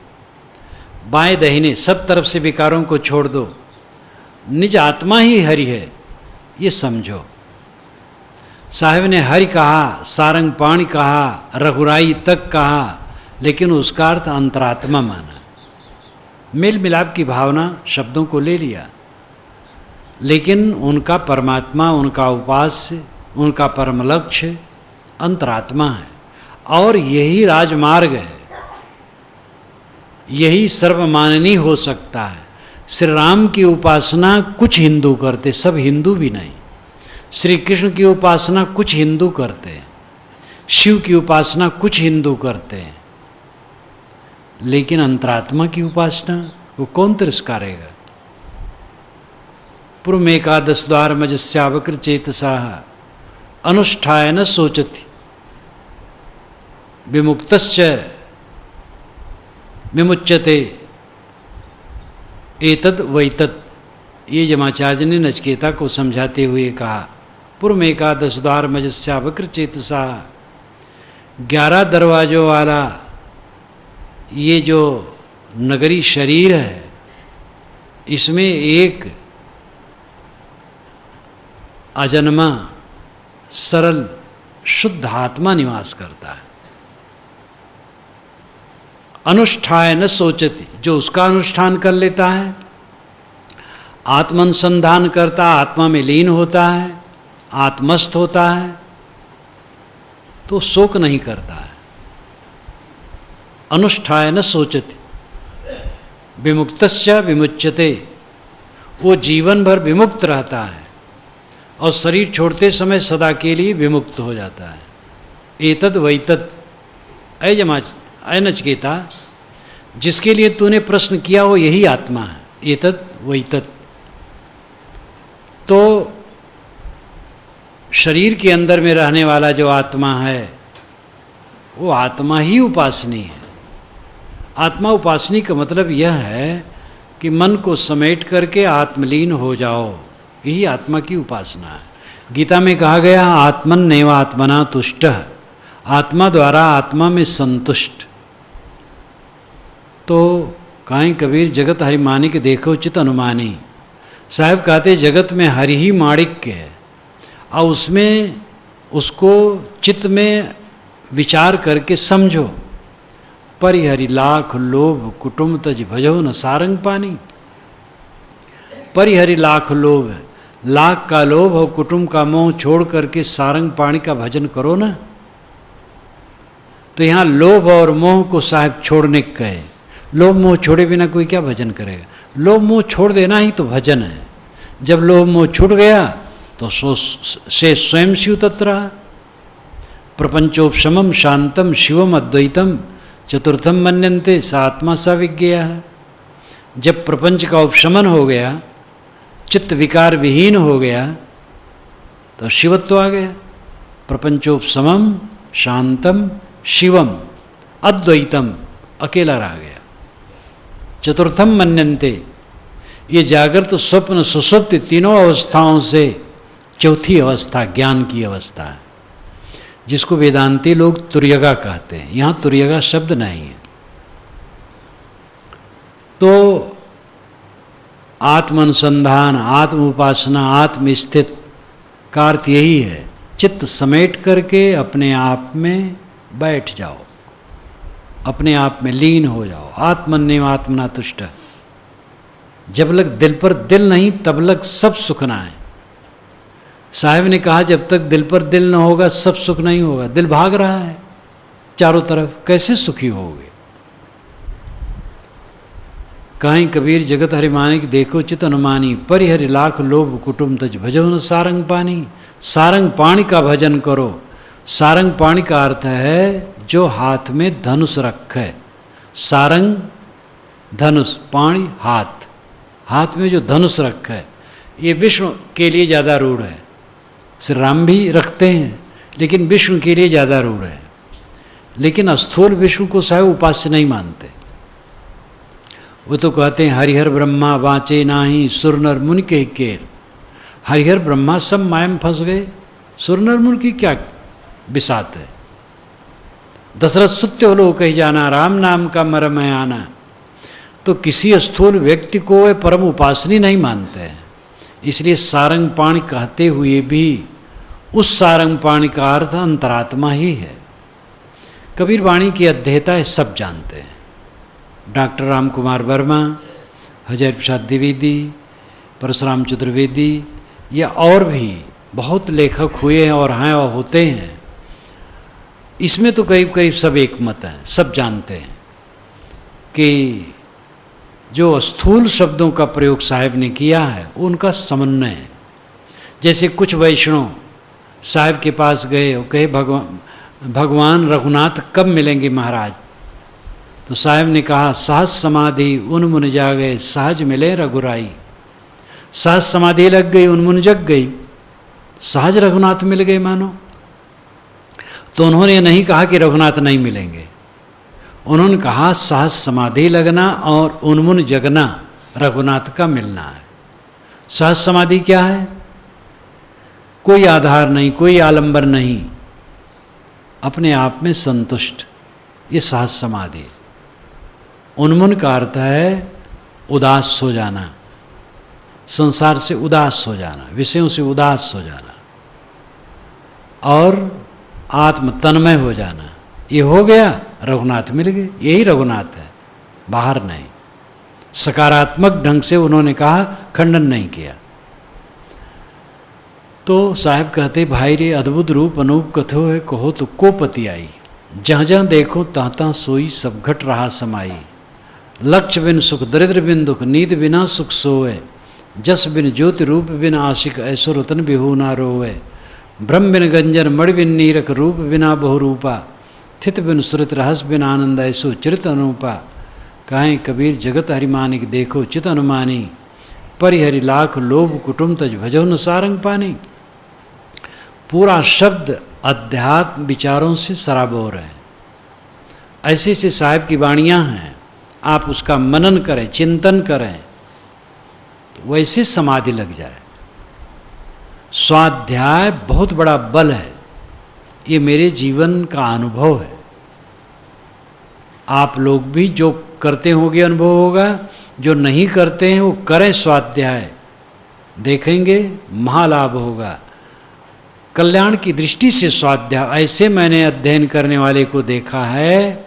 बाएं दहिने सब तरफ से विकारों को छोड़ दो, निज आत्मा ही हरि है, ये समझो। साहेब ने हरि कहा, सारंग पाणी कहा, रघुराई तक कहा, लेकिन उसका अर्थ अंतरात्मा माना। मेल मिलाप की भावना शब्दों को ले लिया, लेकिन उनका परमात्मा, उनका उपास्य, उनका परम लक्ष्य अंतरात्मा है। और यही राजमार्ग है, यही सर्वमाननीय हो सकता है। श्री राम की उपासना कुछ हिंदू करते, सब हिंदू भी नहीं। श्री कृष्ण की उपासना कुछ हिंदू करते हैं, शिव की उपासना कुछ हिंदू करते हैं, लेकिन अंतरात्मा की उपासना वो कौन तिरस्कारेगा? पूर्व में एकादश द्वार मजस्यावक्र चेतसाह अनुष्ठाय न सोचति विमुक्तश्च विमुच्यते एतद वैतद। ये जमाचार्य ने नचिकेता को समझाते हुए कहा, पूर्व में एकादश द्वार मजस्यावक्र चेतसा। 11 दरवाजों वाला ये जो नगरी शरीर है, इसमें एक अजन्मा सरल शुद्ध आत्मा निवास करता है। अनुष्ठाय न सोचती, जो उसका अनुष्ठान कर लेता है, आत्मानुसंधान करता, आत्मा में लीन होता है, आत्मस्थ होता है, तो शोक नहीं करता है। अनुष्ठाय न सोचति विमुक्तश्च विमुच्यते। वो जीवन भर विमुक्त रहता है और शरीर छोड़ते समय सदा के लिए विमुक्त हो जाता है। एतद वैतद। अय नचिकेता, जिसके लिए तूने प्रश्न किया वो यही आत्मा है। एतद वैतद। तो शरीर के अंदर में रहने वाला जो आत्मा है वो आत्मा ही उपासनी है। आत्मा उपासनी का मतलब यह है कि मन को समेट करके आत्मलीन हो जाओ, यही आत्मा की उपासना है। गीता में कहा गया आत्मन नैव आत्मना तुष्टः, आत्मा द्वारा आत्मा में संतुष्ट। तो काहीं कबीर जगत हरि मानिक देखो चित अनुमानी। साहब कहते जगत में हरि ही माणिक्य है और उसमें उसको चित्त में विचार करके समझो। परिहरि लाख लोभ कुटुम तज भजो न सारंग पानी। परिहरि लाख लोभ, लाख का लोभ और कुटुंब का मोह छोड़ करके सारंग पाणी का भजन करो ना। तो यहाँ लोभ और मोह को साहब छोड़ने कहे। लोभ मोह छोड़े बिना कोई क्या भजन करेगा? लोभ मोह छोड़ देना ही तो भजन है। जब लोभ मोह छूट गया तो से स्वयं शिव तत्र प्रपंचोपशमम शांतम शिवम अद्वैतम चतुर्थम मन्यन्ते स आत्मा सा विज्ञेय। जब प्रपंच का उपशमन हो गया, चित्त विकार विहीन हो गया, तो शिवत्व आ गया। प्रपंचोपशमम शांतम शिवम अद्वैतम, अकेला रह गया। चतुर्थम मन्यन्ते, ये जागृत स्वप्न सुषुप्ति तीनों अवस्थाओं से चौथी अवस्था ज्ञान की अवस्था है, जिसको वेदांती लोग तुर्यगा कहते हैं। यहाँ तुर्यगा शब्द नहीं है। तो आत्म अनुसंधान, आत्म उपासना, आत्म स्थित का अर्थ यही है, चित्त समेट करके अपने आप में बैठ जाओ, अपने आप में लीन हो जाओ। आत्मन्येव आत्मना तुष्ट। जब लग दिल पर दिल नहीं तब लग सब सुखना है। साहब ने कहा जब तक दिल पर दिल न होगा सब सुख नहीं होगा। दिल भाग रहा है चारों तरफ, कैसे सुखी होगे? काहीं कबीर जगत हरि मानिक देखो चित अनुमानी। परिहरि लाख लोभ कुटुम तज भजो न सारंग पानी। सारंग पाणी का भजन करो। सारंग पाणी का अर्थ है जो हाथ में धनुष रखे। सारंग धनुष, पाणी हाथ, हाथ में जो धनुष रखा है ये विष्णु के लिए ज़्यादा रूढ़ है। श्री राम भी रखते हैं लेकिन विष्णु के लिए ज़्यादा रूढ़ है। लेकिन स्थूल विष्णु को साहब उपास्य नहीं मानते। वो तो कहते हैं हरिहर ब्रह्मा वाचे नाही सुर नर मुनि के केर। हरिहर ब्रह्मा सब माया में फंस गए, सुर नर मुनि की क्या बिसात है। दशरथ सुत्य लोग कही जाना, राम नाम का मरम है आना। तो किसी स्थूल व्यक्ति को वे परम उपासनी नहीं मानते हैं। इसलिए सारंग पाणी कहते हुए भी उस सारंग पाणी का अर्थ अंतरात्मा ही है। कबीर वाणी की अध्येता सब जानते हैं। डॉक्टर राम कुमार वर्मा, हजर प्रसाद द्विवेदी, परशुराम चतुर्वेदी या और भी बहुत लेखक हुए हैं और हैं और होते हैं। इसमें तो करीब करीब सब एक मत हैं। सब जानते हैं कि जो स्थूल शब्दों का प्रयोग साहब ने किया है उनका समन्वय है। जैसे कुछ वैष्णव साहब के पास गए और कहे भगवान रघुनाथ कब मिलेंगे महाराज? तो साहब ने कहा सहज समाधि उन्मुन जागे सहज मिले रघुराई। सहज समाधि लग गई, उन्मुन जग गई, सहज रघुनाथ मिल गए मानो। तो उन्होंने नहीं कहा कि रघुनाथ नहीं मिलेंगे, उन्होंने कहा सहज समाधि लगना और उन्मुन जगना रघुनाथ का मिलना है। सहज समाधि क्या है? कोई आधार नहीं, कोई आलंबर नहीं, अपने आप में संतुष्ट, ये सहज समाधि। उन्मुन का अर्थ है उदास हो जाना, संसार से उदास हो जाना, विषयों से उदास हो जाना और आत्म तन्मय हो जाना। ये हो गया, रघुनाथ मिल गए। यही रघुनाथ है, बाहर नहीं। सकारात्मक ढंग से उन्होंने कहा, खंडन नहीं किया। तो साहब कहते भाई रे अद्भुत रूप अनूप कथो है, कहो तो को पति आई। जहाँ जहाँ देखो तहाँ तहाँ सोई, सब घट रहा समाई। लक्ष्य बिन सुख दरिद्र बिन दुख, नींद बिना सुख सोए। जस बिन ज्योति रूप बिन आशिक, ऐसो रतन बिहू ना रोवे। ब्रह्म बिन गंजन मणि बिन नीरख, रूप बिना बहुरूपा। थित बिन सुरत रहस बिन आनंद, ऐसो चिरित अनुपा। कहें कबीर जगत हरि मानिक देखो चित अनुमानी। परिहरि लाख लोभ कुटुम तज भजो न सारंग पानी। पूरा शब्द अध्यात्म विचारों से सराबोर है। ऐसे ऐसे साहिब की वाणियाँ हैं, आप उसका मनन करें, चिंतन करें तो वैसे समाधि लग जाए। स्वाध्याय बहुत बड़ा बल है, ये मेरे जीवन का अनुभव है। आप लोग भी जो करते होंगे अनुभव होगा, जो नहीं करते हैं वो करें स्वाध्याय, देखेंगे महालाभ होगा। कल्याण की दृष्टि से स्वाध्याय, ऐसे मैंने अध्ययन करने वाले को देखा है,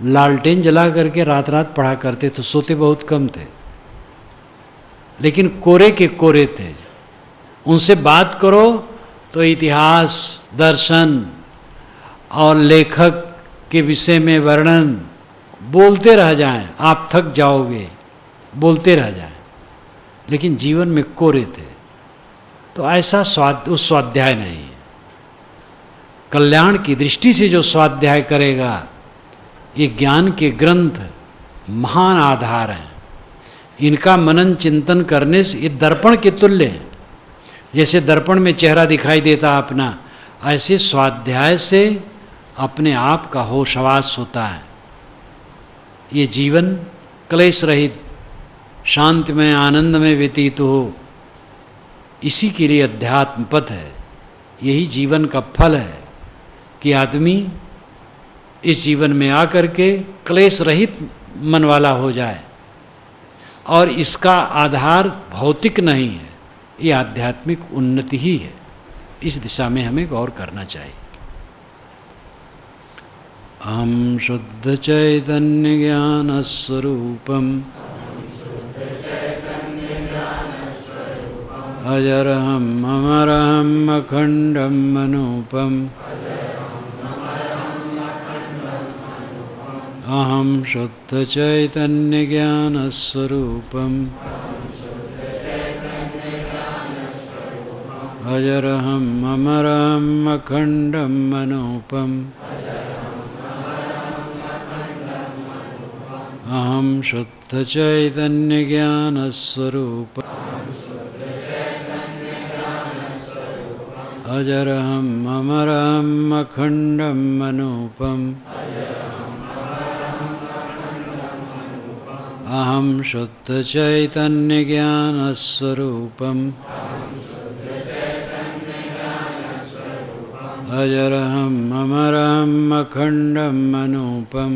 लालटेन जला करके रात रात पढ़ा करते तो सोते बहुत कम थे, लेकिन कोरे के कोरे थे। उनसे बात करो तो इतिहास, दर्शन और लेखक के विषय में वर्णन बोलते रह जाएं, आप थक जाओगे, बोलते रह जाएं, लेकिन जीवन में कोरे थे। तो ऐसा उस स्वाध्याय नहीं है। कल्याण की दृष्टि से जो स्वाध्याय करेगा, ये ज्ञान के ग्रंथ महान आधार हैं। इनका मनन चिंतन करने से ये दर्पण के तुल्य हैं। जैसे दर्पण में चेहरा दिखाई देता अपना, ऐसे स्वाध्याय से अपने आप का होशवास होता है। ये जीवन क्लेश रहित, शांति में, आनंद में व्यतीत हो, इसी के लिए अध्यात्म पथ है। यही जीवन का फल है कि आदमी इस जीवन में आकर के क्लेश रहित मन वाला हो जाए। और इसका आधार भौतिक नहीं है, ये आध्यात्मिक उन्नति ही है। इस दिशा में हमें गौर करना चाहिए। अहम शुद्ध चैतन्य ज्ञान स्वरूपम अजरहम अमरहम अखंडम मनूपम अहम शुद्ध चैतन्य ज्ञान स्वरूपम अजरहम अमरहम अखंडम मनूपम अहम शुद्ध चैतन्य ज्ञान स्वरूप अजरहम अमरहम अखंडम मनूपम अहम शुद्ध चैतन्य ज्ञान स्वरूपम अजरहम अमरहम अखंडम मनूपम